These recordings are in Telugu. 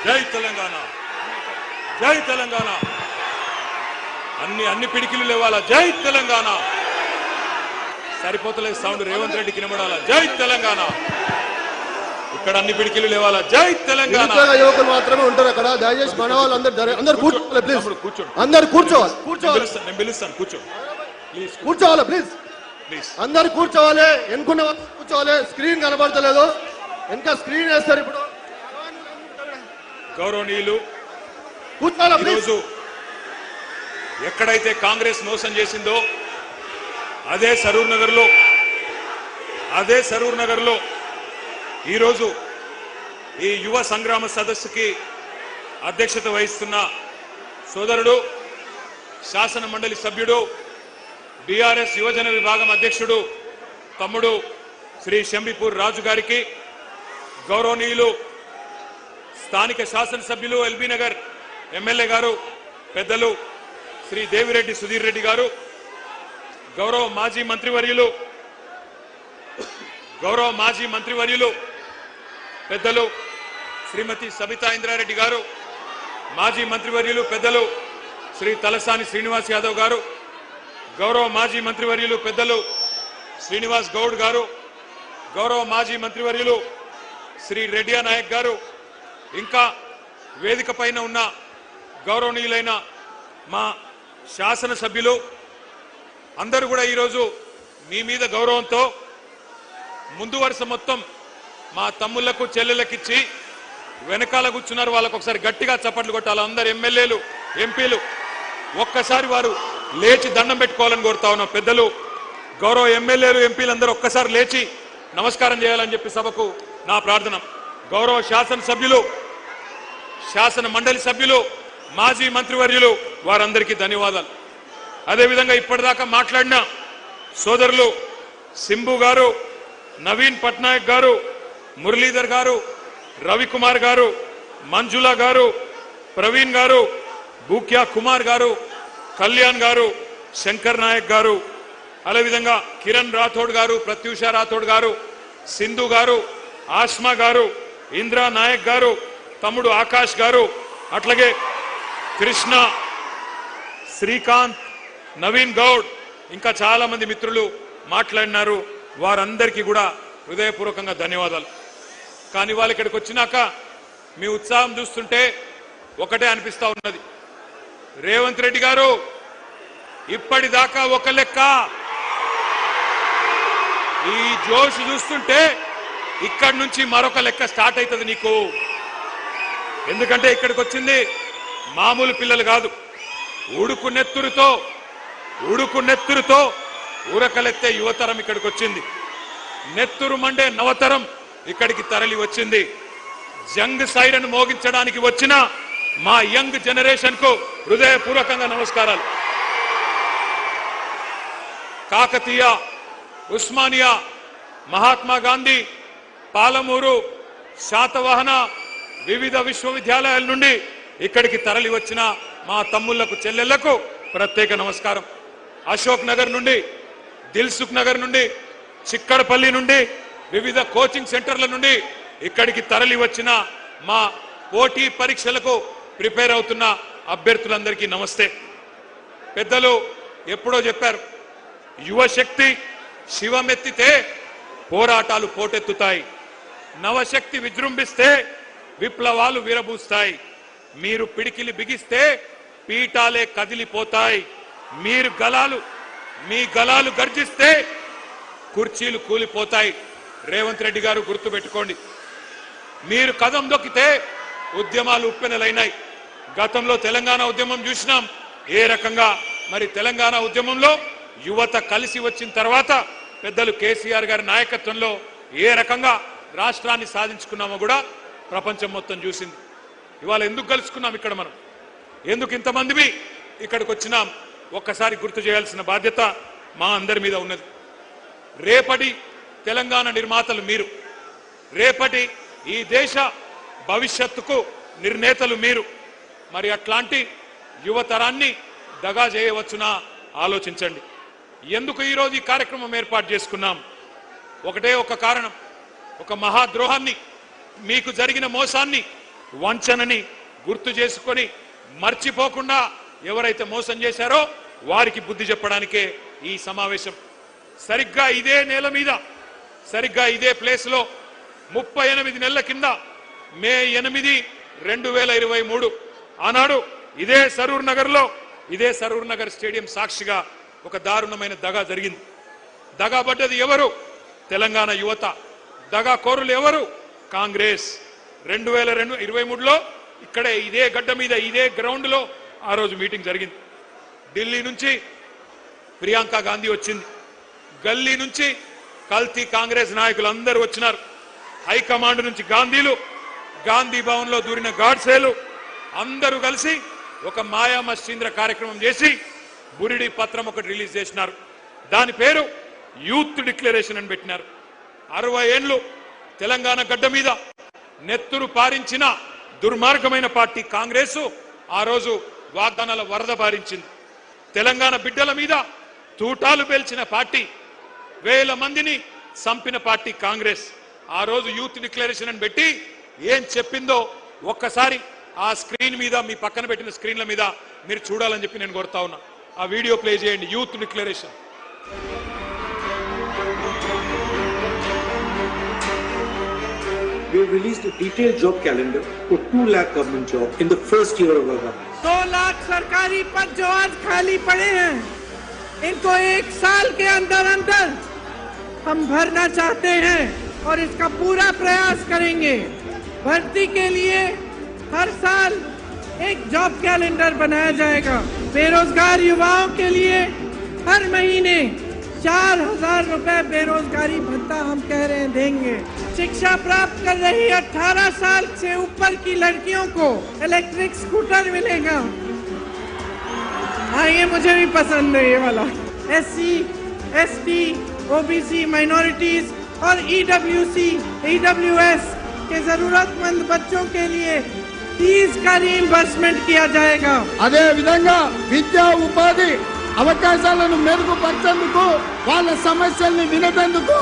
జై తెలంగాణ, జై తెలంగాణ. అన్ని పిడికిలు లేవాలా, జై తెలంగాణ. సరిపోతలేదు సౌండ్, రేవంత్ రెడ్డికి వినబడాలా, జై తెలంగాణ. ఇక్కడ అన్ని పిడికిలు లేవాలా, జై తెలంగాణ. యువకులు మాత్రమే ఉంటారు అక్కడ. దయచేసి మన వాళ్ళు అందరు కూర్చోవాలి ప్లీజ్. అందరు కూర్చోవాలి, నేను పిలుస్తాను, కూర్చో ప్లీజ్. కూర్చోవాలి ప్లీజ్, అందరు కూర్చోవాలి. ఎన్నుకున్న వాళ్ళు కూర్చోవాలి. స్క్రీన్ కనబడతలేదు, వెనక స్క్రీన్ వేస్తారు. ఇప్పుడు గౌరవనీయులు, కూర్చోవాలి. ఈరోజు ఎక్కడైతే కాంగ్రెస్ మోసం చేసిందో అదే సరూర్ నగర్లో ఈరోజు ఈ యువ సంగ్రామ సదస్సుకి అధ్యక్షత వహిస్తున్న సోదరుడు, శాసన మండలి సభ్యుడు, బీఆర్ఎస్ యువజన విభాగం అధ్యక్షుడు తమ్ముడు శ్రీ శంబిపూర్ రాజు గారికి, గౌరవనీయులు స్థానిక శాసనసభ్యులు ఎల్బీ నగర్ ఎమ్మెల్యే గారు పెద్దలు శ్రీ దేవిరెడ్డి సుధీర్ రెడ్డి గారు, గౌరవ మాజీ మంత్రివర్యులు పెద్దలు శ్రీమతి సబితా ఇంద్రారెడ్డి గారు, మాజీ మంత్రివర్యులు పెద్దలు శ్రీ తలసాని శ్రీనివాస్ యాదవ్ గారు, గౌరవ మాజీ మంత్రివర్యులు పెద్దలు శ్రీనివాస్ గౌడ్ గారు, గౌరవ మాజీ మంత్రివర్యులు శ్రీ రెడ్డియా నాయక్ గారు, ఇంకా వేదిక పైన ఉన్న గౌరవనీయులైన మా శాసనసభ్యులు అందరూ కూడా ఈరోజు మీ మీద గౌరవంతో ముందు వరుస మొత్తం మా తమ్ముళ్లకు చెల్లెళ్ళకిచ్చి వెనకాల కూర్చున్నారు. వాళ్ళకు ఒకసారి గట్టిగా చప్పట్లు కొట్టాలి. అందరు ఎమ్మెల్యేలు, ఎంపీలు ఒక్కసారి వారు లేచి దండం పెట్టుకోవాలని కోరుతా ఉన్నాం. పెద్దలు, గౌరవ ఎమ్మెల్యేలు, ఎంపీలు అందరూ ఒక్కసారి లేచి నమస్కారం చేయాలని చెప్పి సభకు నా ప్రార్థన. గౌరవ శాసనసభ్యులు, శాసన మండలి సభ్యులు, మాజీ మంత్రివర్యులు వారందరికీ ధన్యవాదాలు. అదేవిధంగా ఇప్పటిదాకా మాట్లాడిన సోదరులు సింబు గారు, నవీన్ పట్నాయక్ గారు, మురళీధర్ గారు, రవికుమార్ గారు, మంజులా గారు, ప్రవీణ్ గారు, బూక్యా కుమార్ గారు, కళ్యాణ్ గారు, శంకర్ నాయక్ గారు, అదేవిధంగా కిరణ్ రాథోడ్ గారు, ప్రత్యూష రాథోడ్ గారు, సింధు గారు, ఆస్మా గారు, ఇంద్రా నాయక్ గారు, తమ్ముడు ఆకాష్ గారు, అట్లాగే కృష్ణ, శ్రీకాంత్, నవీన్ గౌడ్, ఇంకా చాలా మంది మిత్రులు మాట్లాడినారు. వారందరికీ కూడా హృదయపూర్వకంగా ధన్యవాదాలు. కానీ వాళ్ళు ఇక్కడికి వచ్చినాక మీ ఉత్సాహం చూస్తుంటే ఒకటే అనిపిస్తా ఉన్నది, రేవంత్ రెడ్డి గారు ఇప్పటిదాకా ఒక లెక్క, ఈ జోష్ చూస్తుంటే ఇక్కడి నుంచి మరొక లెక్క స్టార్ట్ అవుతుంది నీకు. ఎందుకంటే ఇక్కడికి వచ్చింది మామూలు పిల్లలు కాదు, ఉడుకు నెత్తురుతో ఊరకలెత్తే యువతరం ఇక్కడికి వచ్చింది. నెత్తురు మండే నవతరం ఇక్కడికి తరలి వచ్చింది. జంగ్ సైరన్ మోగించడానికి వచ్చిన మా యంగ్ జనరేషన్ కు హృదయపూర్వకంగా నమస్కారాలు. కాకతీయ, ఉస్మానియా, మహాత్మా గాంధీ, పాలమూరు, శాతవాహన వివిధ విశ్వవిద్యాలయాల నుండి ఇక్కడికి తరలి వచ్చిన మా తమ్ముళ్లకు, చెల్లెళ్లకు ప్రత్యేక నమస్కారం. అశోక్ నగర్ నుండి, దిల్సుఖ్ నగర్ నుండి, చిక్కడపల్లి నుండి, వివిధ కోచింగ్ సెంటర్ల నుండి ఇక్కడికి తరలి వచ్చిన మా పోటీ పరీక్షలకు ప్రిపేర్ అవుతున్న అభ్యర్థులందరికీ నమస్తే. పెద్దలు ఎప్పుడో చెప్పారు, యువశక్తి శివమెత్తితే పోరాటాలు పోటెత్తుతాయి, నవశక్తి విజృంభిస్తే విప్లవాలు విరబూస్తాయి, మీరు పిడికిలి బిగిస్తే పీఠాలే కదిలిపోతాయి, మీ గలాలు గర్జిస్తే కుర్చీలు కూలిపోతాయి. రేవంత్ రెడ్డి గారు గుర్తుపెట్టుకోండి, మీరు కదం దొక్కితే ఉద్యమాలు ఉప్పెనలైనాయి. గతంలో తెలంగాణ ఉద్యమం చూసినాం ఏ రకంగా. మరి తెలంగాణ ఉద్యమంలో యువత కలిసి వచ్చిన తర్వాత పెద్దలు కేసీఆర్ గారి నాయకత్వంలో ఏ రకంగా రాష్ట్రాన్ని సాధించుకున్నామో కూడా ప్రపంచం మొత్తం చూసింది. ఇవాళ ఎందుకు కలుసుకున్నాం ఇక్కడ, మనం ఎందుకు ఇంతమంది ఇక్కడికి వచ్చినాం, ఒక్కసారి గుర్తు చేయాల్సిన బాధ్యత మా అందరి మీద ఉన్నది. రేపటి తెలంగాణ నిర్మాతలు మీరు, రేపటి ఈ దేశ భవిష్యత్తుకు నిర్ణేతలు మీరు. మరి అట్లాంటి యువతరాన్ని దగా చేయవచ్చునా ఆలోచించండి. ఎందుకు ఈరోజు ఈ కార్యక్రమం ఏర్పాటు చేసుకున్నాం? ఒకటే ఒక కారణం, ఒక మహాద్రోహాన్ని, మీకు జరిగిన మోసాన్ని వంచనని గుర్తు చేసుకొని మర్చిపోకుండా ఎవరైతే మోసం చేశారో వారికి బుద్ధి చెప్పడానికే ఈ సమావేశం. సరిగ్గా ఇదే నేల మీద, సరిగ్గా ఇదే ప్లేస్ లో 38 నెలల కింద మే 8, 2023 ఆనాడు ఇదే సరూర్ నగర్ లో, ఇదే సరూర్ నగర్ స్టేడియం సాక్షిగా ఒక దారుణమైన దగా జరిగింది. దగా పడ్డది ఎవరు? తెలంగాణ యువత. దగా కోరులు ఎవరు? కాంగ్రెస్. 2023లో ఇక్కడే ఇదే గడ్డ మీద, ఇదే గ్రౌండ్ లో ఆ రోజు మీటింగ్ జరిగింది. ఢిల్లీ నుంచి ప్రియాంక గాంధీ వచ్చింది, గల్లీ నుంచి కల్తీ కాంగ్రెస్ నాయకులు అందరూ వచ్చినారు, హైకమాండ్ నుంచి గాంధీలు, గాంధీ భవన్ లో దూరిన గాడ్సేలు అందరూ కలిసి ఒక మాయా మస్తీంద్ర కార్యక్రమం చేసి బురిడి పత్రం ఒకటి రిలీజ్ చేసినారు. దాని పేరు యూత్ డిక్లరేషన్ అని పెట్టినారు. 60 ఏళ్లు తెలంగాణ గడ్డ మీద నెత్తురు పారించిన దుర్మార్గమైన పార్టీ కాంగ్రెస్ ఆ రోజు వాగ్దానాల వరద పారించింది. తెలంగాణ బిడ్డల మీద తూటాలు పేల్చిన పార్టీ, వేల మందిని చంపిన పార్టీ కాంగ్రెస్. ఆ రోజు యూత్ డిక్లరేషన్ అని పెట్టి ఏం చెప్పిందో ఒక్కసారి ఆ స్క్రీన్ మీద, మీ పక్కన పెట్టిన స్క్రీన్ల మీద మీరు చూడాలని చెప్పి నేను కోరుతా ఉన్నా. ఆ వీడియో ప్లే చేయండి. Youth declaration. We have released a detailed job calendar for 2 lakh government jobs in the first year of our government. 2 lakh सरकारी पद जो आज खाली पड़े हैं, इनको 1 साल के अंदर अंदर हम भरना चाहते हैं और इसका पूरा प्रयास करेंगे। भर्ती के लिए हर साल एक जॉब कैलेंडर बनाया जाएगा। बेरोजगार युवाओं के लिए हर महीने 4,000 रुपए बेरोजगारी भत्ता हम कह रहे हैं देंगे। शिक्षा प्राप्त कर रही 18 साल से ऊपर की लड़कियों को इलेक्ट्रिक स्कूटर मिलेगा। हाँ, ये मुझे भी पसंद है, ये वाला। SC, ST, OBC, माइनॉरिटीज और EWS के जरूरतमंद बच्चों के लिए फीस का रीइंबर्समेंट किया जाएगा। అదే విధంగా విద్యా ఉపాధి అవకాశాలను మెరుగుపరిచేందుకు, వాళ్ళ సమస్యల్ని వినేందుకు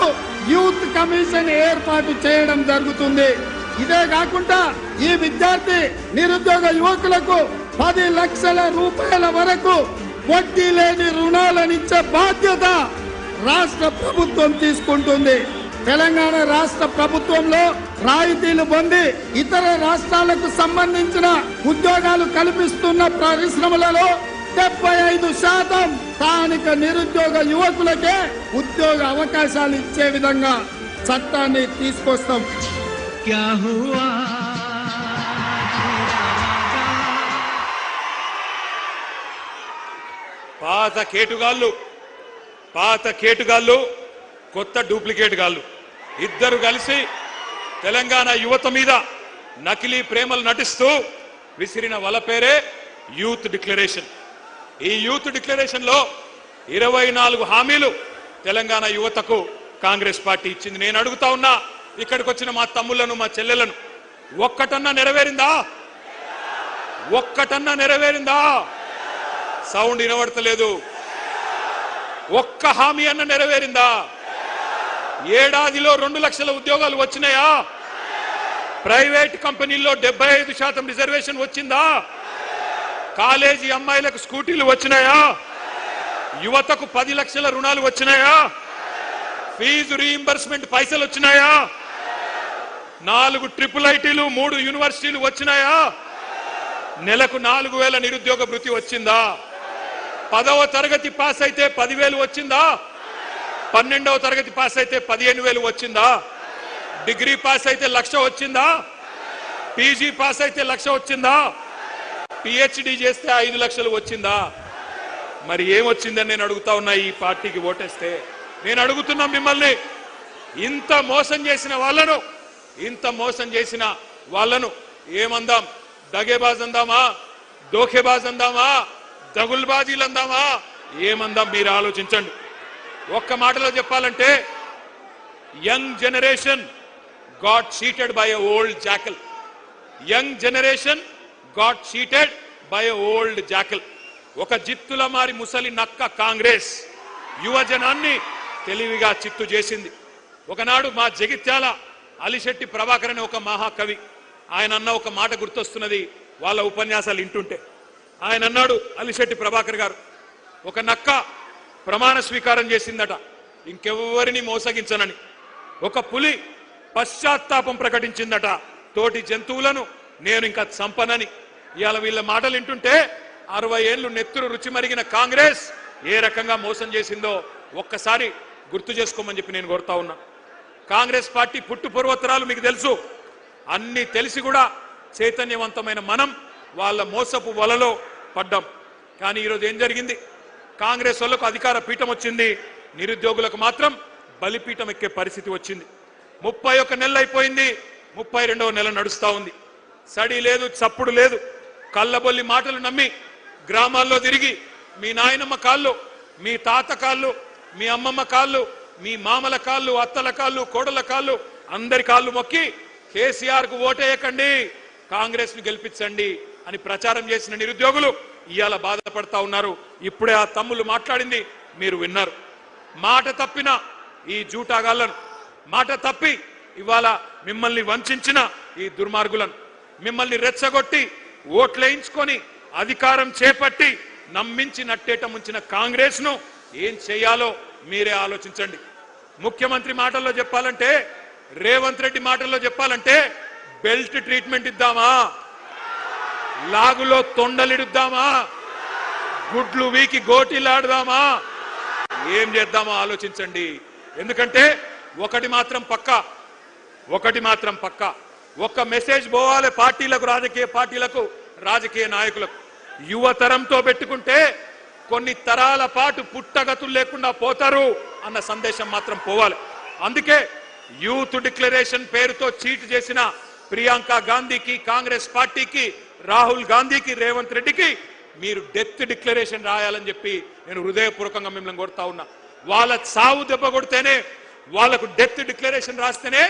యూత్ కమిషన్ ఏర్పాటు చేయడం జరుగుతుంది. ఇదే కాకుండా ఈ విద్యార్థి నిరుద్యోగ యువకులకు 10 లక్షల రూపాయల వరకు వడ్డీ లేని రుణాలనిచ్చే బాధ్యత రాష్ట్ర ప్రభుత్వం తీసుకుంటుంది. తెలంగాణ రాష్ట్ర ప్రభుత్వంలో రాయితీలు పొంది ఇతర రాష్ట్రాలకు సంబంధించిన ఉద్యోగాలు కల్పిస్తున్న పరిశ్రమలలో 75% స్థానిక నిరుద్యోగ యువకులకే ఉద్యోగ అవకాశాలు ఇచ్చే విధంగా చట్టాన్ని తీసుకొస్తాం. పాత కేటుగాళ్ళు కొత్త డూప్లికేట్ గాళ్ళు ఇద్దరు కలిసి తెలంగాణ యువత మీద నకిలీ ప్రేమలు నటిస్తూ విసిరిన వల పేరే యూత్ డిక్లరేషన్. ఈ యూత్ డిక్లరేషన్ లో 24 హామీలు తెలంగాణ యువతకు కాంగ్రెస్ పార్టీ ఇచ్చింది. నేను అడుగుతా ఉన్నా, ఇక్కడికి వచ్చిన మా తమ్ముళ్లను, మా చెల్లెలను, ఒక్కటన్నా నెరవేరిందా? ఒక్కటన్నా నెరవేరిందా? సౌండ్ వినబడతలేదు. ఒక్క హామీ అన్న నెరవేరిందా? ఏడాదిలో 2 లక్షల ఉద్యోగాలు వచ్చినాయా? ప్రైవేట్ కంపెనీల్లో 75% రిజర్వేషన్ వచ్చిందా? కాలేజీ అమ్మాయిలకు స్కూటీలు వచ్చినాయా? యువతకు 10 లక్షల రుణాలు వచ్చినాయా? ఫీజు రీయింబర్స్మెంట్ పైసలు వచ్చినాయా? 4 ట్రిపుల్ ఐటీలు, 3 యూనివర్సిటీలు వచ్చినాయా? నెలకు 4,000 నిరుద్యోగ భృతి వచ్చిందా? 10వ తరగతి పాస్ అయితే 10,000 వచ్చిందా? 12వ తరగతి పాస్ అయితే 15,000 వచ్చిందా? డిగ్రీ పాస్ అయితే 1,00,000 వచ్చిందా? పీజీ పాస్ అయితే 1,00,000 వచ్చిందా? పిహెచ్డి చేస్తే 5 లక్షలు వచ్చిందా? మరి ఏమొచ్చిందని నేను అడుగుతా ఉన్నా. ఈ పార్టీకి ఓటేస్తే నేను అడుగుతున్నా మిమ్మల్ని, ఇంత మోసం చేసిన వాళ్ళను ఏమందాం? దగేబాజ్ అందామా? దోఖేబాజ్ అందామా? దగుల్బాజీలు అందామా? ఏమందాం? మీరు ఆలోచించండి. ఒక్క మాటలో చెప్పాలంటే, young generation got cheated by a old jackal. Young generation got cheated by a old jackal. ఒక జిత్తుల మారి ముసలి నక్క కాంగ్రెస్ యువజనాన్ని తెలివిగా చిత్తు చేసింది. ఒకనాడు మా జగిత్యాల అలిశెట్టి ప్రభాకర్ అనే ఒక మహాకవి, ఆయన అన్న ఒక మాట గుర్తొస్తున్నది వాళ్ళ ఉపన్యాసాలు వింటుంటే. ఆయన అన్నాడు, అలిశెట్టి ప్రభాకర్ గారు, ఒక నక్క ప్రమాణ స్వీకారం చేసిందట ఇంకెవ్వరిని మోసగించనని. ఒక పులి పశ్చాత్తాపం ప్రకటించిందట, తోటి జంతువులను నేను ఇంకా చంపనని. ఇవాళ వీళ్ళ మాటలు వింటుంటే 60 ఏళ్లు నెత్తురు రుచి మరిగిన కాంగ్రెస్ ఏ రకంగా మోసం చేసిందో ఒక్కసారి గుర్తు చేసుకోమని చెప్పి నేను కోరుతా ఉన్నా. కాంగ్రెస్ పార్టీ పుట్టు పూర్వోత్తరాలు మీకు తెలుసు. అన్ని తెలిసి కూడా చైతన్యవంతమైన మనం వాళ్ళ మోసపు వలలో పడ్డాం. కానీ ఈరోజు ఏం జరిగింది? కాంగ్రెస్ వాళ్ళకు అధికార పీఠం వచ్చింది, నిరుద్యోగులకు మాత్రం బలిపీఠం ఎక్కే పరిస్థితి వచ్చింది. 31 నెలలు అయిపోయింది, 32వ నెల నడుస్తా ఉంది. సడి లేదు, చప్పుడు లేదు. కళ్ళబొల్లి మాటలు నమ్మి గ్రామాల్లో తిరిగి మీ నాయనమ్మ కాళ్ళు, మీ తాత కాళ్ళు, మీ అమ్మమ్మ కాళ్ళు, మీ మామల కాళ్ళు, అత్తల కాళ్ళు, కోడల కాళ్ళు, అందరి కాళ్ళు మొక్కి కేసీఆర్ కు ఓటేయకండి, కాంగ్రెస్ ను గెలిపించండి అని ప్రచారం చేసిన నిరుద్యోగులు ఇవాళ బాధపడతా ఉన్నారు. ఇప్పుడే ఆ తమ్ముళ్ళు మాట్లాడింది మీరు విన్నారు. మాట తప్పిన ఈ జూటాగాళ్లను, మాట తప్పి ఇవాళ మిమ్మల్ని వంచిన ఈ దుర్మార్గులను, మిమ్మల్ని రెచ్చగొట్టి ఓట్లేయించుకొని అధికారం చేపట్టి నమ్మించి నట్టేట ముంచిన కాంగ్రెస్ ను ఏం చేయాలో మీరే ఆలోచించండి. ముఖ్యమంత్రి మాటల్లో చెప్పాలంటే, రేవంత్ రెడ్డి మాటల్లో చెప్పాలంటే, బెల్ట్ ట్రీట్మెంట్ ఇద్దామా, లాగులో తొండలిడుద్దామా, గుడ్లు వీకి గోటీలాడదామా, ఏం చేద్దామో ఆలోచించండి. ఎందుకంటే ఒకటి మాత్రం పక్కా, ఒక్క మెసేజ్ పోవాలి పార్టీలకు, రాజకీయ పార్టీలకు, రాజకీయ నాయకులకు. యువతరంతో పెట్టుకుంటే కొన్ని తరాల పాటు పుట్టగతులు లేకుండా పోతారు అన్న సందేశం మాత్రం పోవాలి. అందుకే యూత్ డిక్లరేషన్ పేరుతో చీట్ చేసిన ప్రియాంక గాంధీకి, కాంగ్రెస్ పార్టీకి, రాహుల్ గాంధీకి, రేవంత్ రెడ్డికి మీరు డెత్ డిక్లరేషన్ రాయాలని చెప్పి నేను హృదయపూర్వకంగా మిమ్మల్ని కోరుతా ఉన్నా. వాళ్ళ చావు దెబ్బ కొడితేనే, వాళ్ళకు డెత్ డిక్లరేషన్ రాస్తేనే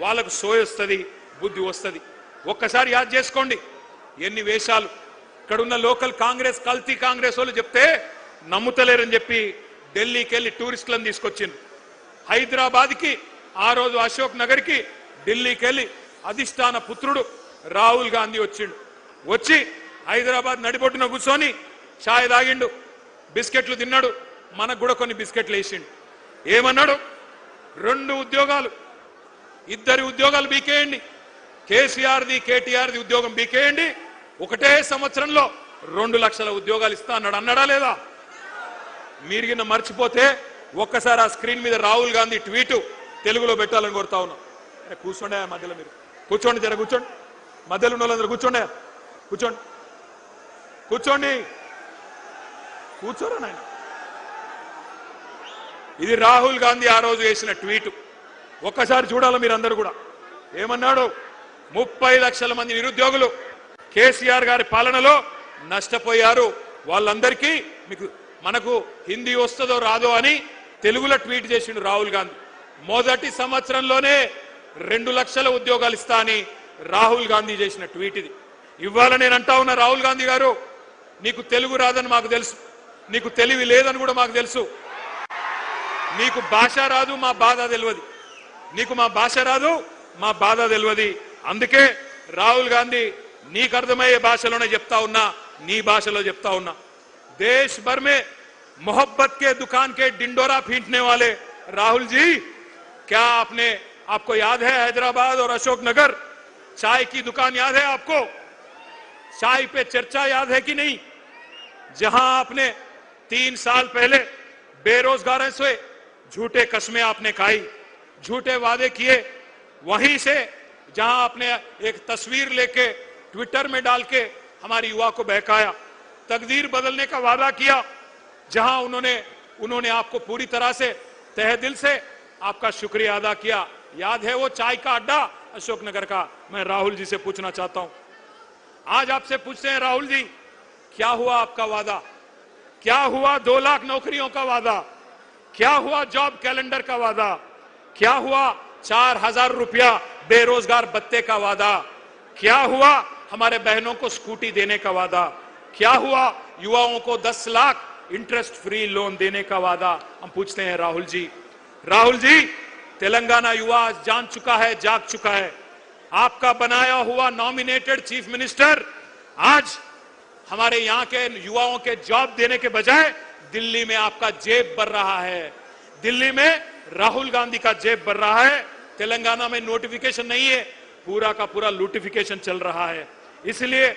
వాళ్ళకు సోయొస్తుంది, బుద్ధి వస్తుంది. ఒక్కసారి యాద్ చేసుకోండి ఎన్ని వేషాలు. ఇక్కడున్న లోకల్ కాంగ్రెస్, కల్తీ కాంగ్రెస్ వాళ్ళు చెప్తే నమ్ముతలేరని చెప్పి ఢిల్లీకి వెళ్ళి టూరిస్టులను తీసుకొచ్చింది. హైదరాబాద్కి, ఆ రోజు అశోక్ నగర్కి, ఢిల్లీకి వెళ్ళి అధిష్టాన పుత్రుడు రాహుల్ గాంధీ వచ్చిండు. వచ్చి హైదరాబాద్ నడిబొట్టున కూర్చొని ఛాయ్ తాగిండు, బిస్కెట్లు తిన్నాడు, మనకు కూడా కొన్ని బిస్కెట్లు వేసిండు. ఏమన్నాడు? 2 ఉద్యోగాలు, 2 ఉద్యోగాలు బీకేయండి, కేసీఆర్ది కేటీఆర్ది ఉద్యోగం బీకేయండి, ఒకటే సంవత్సరంలో 2 లక్షల ఉద్యోగాలు ఇస్తా అన్నాడు. అన్నాడా లేదా? మీరు కింద మర్చిపోతే ఒక్కసారి ఆ స్క్రీన్ మీద రాహుల్ గాంధీ ట్వీట్ తెలుగులో పెట్టాలని కోరుతా ఉన్నాం. కూర్చోండి మధ్యలో, మీరు కూర్చోండి, జర కూర్చోండి, మధ్యలో ఉన్న వాళ్ళందరూ కూర్చోండి, కూర్చోరా నాయన. ఇది రాహుల్ గాంధీ ఆ రోజు వేసిన ట్వీట్. ఒక్కసారి చూడాలి మీరందరూ కూడా. ఏమన్నాడు? 30 లక్షల మంది నిరుద్యోగులు కేసీఆర్ గారి పాలనలో నష్టపోయారు, వాళ్ళందరికీ మనకు హిందీ వస్తుందో రాదో అని తెలుగులో ట్వీట్ చేసిండు రాహుల్ గాంధీ. మొదటి సంవత్సరంలోనే 2 లక్షల ఉద్యోగాలు ఇస్తా అని రాహుల్ గాంధీ చేసిన ట్వీట్ ఇది. ఇవాళ నేను అంటా ఉన్నా, రాహుల్ గాంధీ గారు, నీకు తెలుగు రాదని మాకు తెలుసు, నీకు తెలివి లేదని కూడా మాకు తెలుసు, నీకు భాష రాదు, మా బాధ తెలియదు, నీకు మా భాష రాదు, మా బాధ తెలియదు. అందుకే రాహుల్ గాంధీ నీకు అర్థమయ్యే భాషలోనే చెప్తా ఉన్నా, నీ భాషలో చెప్తా ఉన్నా. देश भर में मोहब्बत के दुकान के डिंडोरा पीटने वाले राहुल जी, क्या आपको याद है हैदराबाद और अशोकनगर चाय की दुकान याद है आपको? चाय पे चर्चा याद है कि नहीं? जहां आपने 3 साल पहले बेरोजगारों से झूठे कस्में आपने खाई, झूठे वादे किए, वहीं से जहां आपने एक तस्वीर लेके ट्विटर में डाल के हमारी युवा को बहकाया, तकदीर बदलने का वादा किया, जहां उन्होंने आपको पूरी तरह से तहे दिल से आपका शुक्रिया अदा किया. याद है वो चाय का अड्डा अशोकनगर का? मैं राहुल जी से पूछना चाहता हूं, आज आपसे पूछते हैं राहुल जी, क्या हुआ आपका वादा? क्या हुआ 2 लाख नौकरियों का वादा? क्या हुआ जॉब कैलेंडर का वादा? क्या हुआ 4000 रुपया बेरोजगार भत्ते का वादा? क्या हुआ हमारे बहनों को स्कूटी देने का वादा? क्या हुआ युवाओं को 10 लाख इंटरेस्ट फ्री लोन देने का वादा? हम पूछते हैं राहुल जी, तेलंगाना युवा जान चुका है, जाग चुका है. आपका बनाया हुआ नॉमिनेटेड चीफ मिनिस्टर आज हमारे यहां के युवाओं के जॉब देने के बजाय दिल्ली में आपका जेब भर रहा है। दिल्ली में राहुल गांधी का जेब भर रहा है। तेलंगाना में नोटिफिकेशन नहीं है, पूरा का पूरा लूटिफिकेशन चल रहा है। इसलिए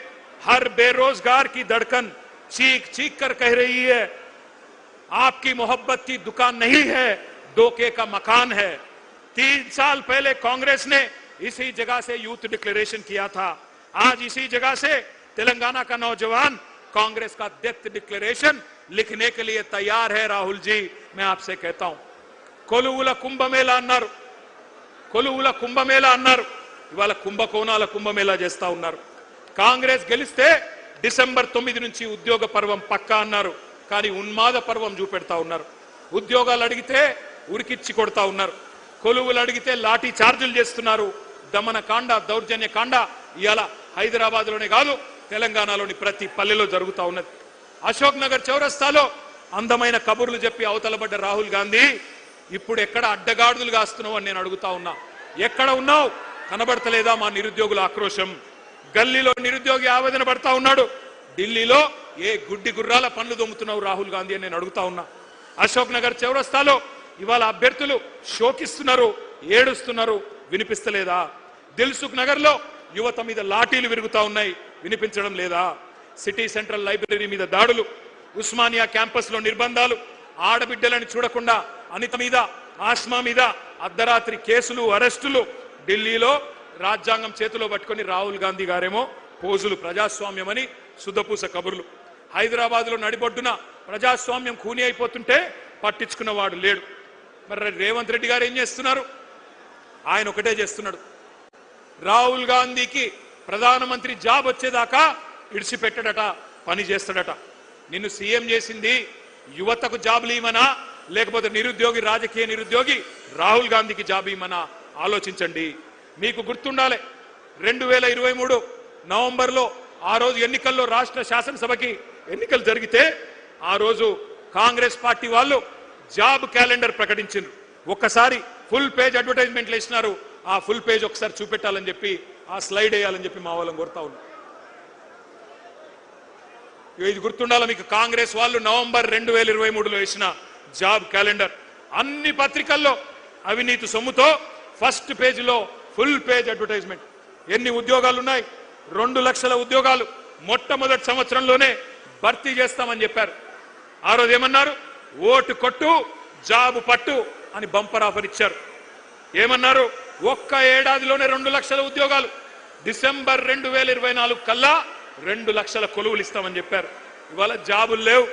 हर बेरोजगार की धड़कन चीख चीख कर कह रही है, आपकी मोहब्बत की दुकान नहीं है, धोखे का मकान है। 3 साल पहले कांग्रेस ने इसी जगह से यूथ डिक्लेरेशन किया था। आज इसी जगह से तेलंगाना का नौजवान कांग्रेस का डेथ डिक्लेरेशन लिखने के लिए तैयार है। राहुल जी, मैं आपसे कहता हूं, కొలువుల కుంభమేళా అన్నారు, కొలువుల కుంభమేళా అన్నారు, ఇవాళ కుంభకోణాల కుంభమేళా చేస్తా ఉన్నారు। కాంగ్రెస్ గెలిస్తే డిసెంబర్ 9 నుంచి ఉద్యోగ పర్వం పక్కా అన్నారు, కానీ ఉన్మాద పర్వం చూపెడతా ఉన్నారు। ఉద్యోగాలు అడిగితే ఉరికిచ్చి కొడతా ఉన్నారు, కొలువులు అడిగితే లాఠీ చార్జీలు చేస్తున్నారు। దమన కాండ, దౌర్జన్య కాండ ఇవాళ హైదరాబాద్ లోనే కాదు, తెలంగాణలోని ప్రతి పల్లెలో జరుగుతా ఉన్నది। అశోక్ నగర్ చౌరస్తాలో అందమైన కబుర్లు చెప్పి అవతలబడ్డ రాహుల్ గాంధీ ఇప్పుడు ఎక్కడ అడ్డగాడులు కాస్తున్నావు అని నేను అడుగుతా ఉన్నా। ఎక్కడ ఉన్నావు? కనబడతలేదా మా నిరుద్యోగుల ఆక్రోశం? గల్లీలో నిరుద్యోగి ఆవేదన పడతా ఉన్నాడు, ఢిల్లీలో ఏ గుడ్డి గుర్రాల పనులు దొమ్ముతున్నావు రాహుల్ గాంధీ అని నేను అడుగుతా ఉన్నా। అశోక్ నగర్ చౌరస్తాలో ఇవాళ అభ్యర్థులు శోకిస్తున్నారు, ఏడుస్తున్నారు, వినిపిస్తలేదా? దిల్సుఖ్ నగర్ లో యువత మీద లాఠీలు విరుగుతా ఉన్నాయి, వినిపించడం లేదా? సిటీ సెంట్రల్ లైబ్రరీ మీద దాడులు, ఉస్మానియా క్యాంపస్ లో నిర్బంధాలు, ఆడబిడ్డలను చూడకుండా అనిత మీద, ఆస్మా మీద అర్ధరాత్రి కేసులు, అరెస్టులు, ఢిల్లీలో రాజ్యాంగం చేతిలో పట్టుకొని రాహుల్ గాంధీ గారేమో పోజులు, ప్రజాస్వామ్యమని శుద్ధపూస కబుర్లు। హైదరాబాద్ లో నడిబొడ్డున ప్రజాస్వామ్యం ఖూనీ అయిపోతుంటే పట్టించుకున్నవాడు లేడు। మరి రేవంత్ రెడ్డి గారు ఏం చేస్తున్నారు? ఆయన ఒకటే చేస్తున్నాడు, రాహుల్ గాంధీకి ప్రధానమంత్రి జాబ్ వచ్చేదాకా ఇడిచిపెట్టడట, పని చేస్తాడట। నిన్ను సీఎం చేసింది యువతకు జాబులు ఇవ్వమనా, లేకపోతే నిరుద్యోగి, రాజకీయ నిరుద్యోగి రాహుల్ గాంధీకి జాబ్ ఇవ్వమనా? ఆలోచించండి। మీకు గుర్తుండాలి, 2023 నవంబర్లో ఆ రోజు ఎన్నికల్లో రాష్ట్ర శాసనసభకి ఎన్నికలు జరిగితే ఆ రోజు కాంగ్రెస్ పార్టీ వాళ్ళు జాబ్ క్యాలెండర్ ప్రకటించారు। ఒక్కసారి ఫుల్ పేజ్ అడ్వర్టైజ్మెంట్లు ఇచ్చినారు, ఆ ఫుల్ పేజ్ ఒకసారి చూపెట్టాలని చెప్పి, ఆ స్లైడ్ వేయాలని చెప్పి మా వాళ్ళని కోరుతా ఉన్నాం। ఇది గుర్తుండాలి మీకు, కాంగ్రెస్ వాళ్ళు నవంబర్ 2023లో వేసిన జాబ్ క్యాలెండర్ అన్ని పత్రికల్లో అవినీతి సొమ్ముతో ఫస్ట్ పేజీలో ఫుల్ పేజ్ అడ్వర్టైజ్మెంట్। ఎన్ని ఉద్యోగాలు ఉన్నాయి? 2 లక్షల ఉద్యోగాలు మొట్టమొదటి సంవత్సరంలోనే భర్తీ చేస్తామని చెప్పారు। ఆ రోజు ఏమన్నారు? ఓటు కొట్టు, జాబు పట్టు అని బంపర్ ఆఫర్ ఇచ్చారు। ఏమన్నారు? ఒక్క ఏడాదిలోనే 2 లక్షల ఉద్యోగాలు, డిసెంబర్ 2024 కల్లా 2 లక్షల కొలువులు ఇస్తామని చెప్పారు। ఇవాళ జాబులు లేవు,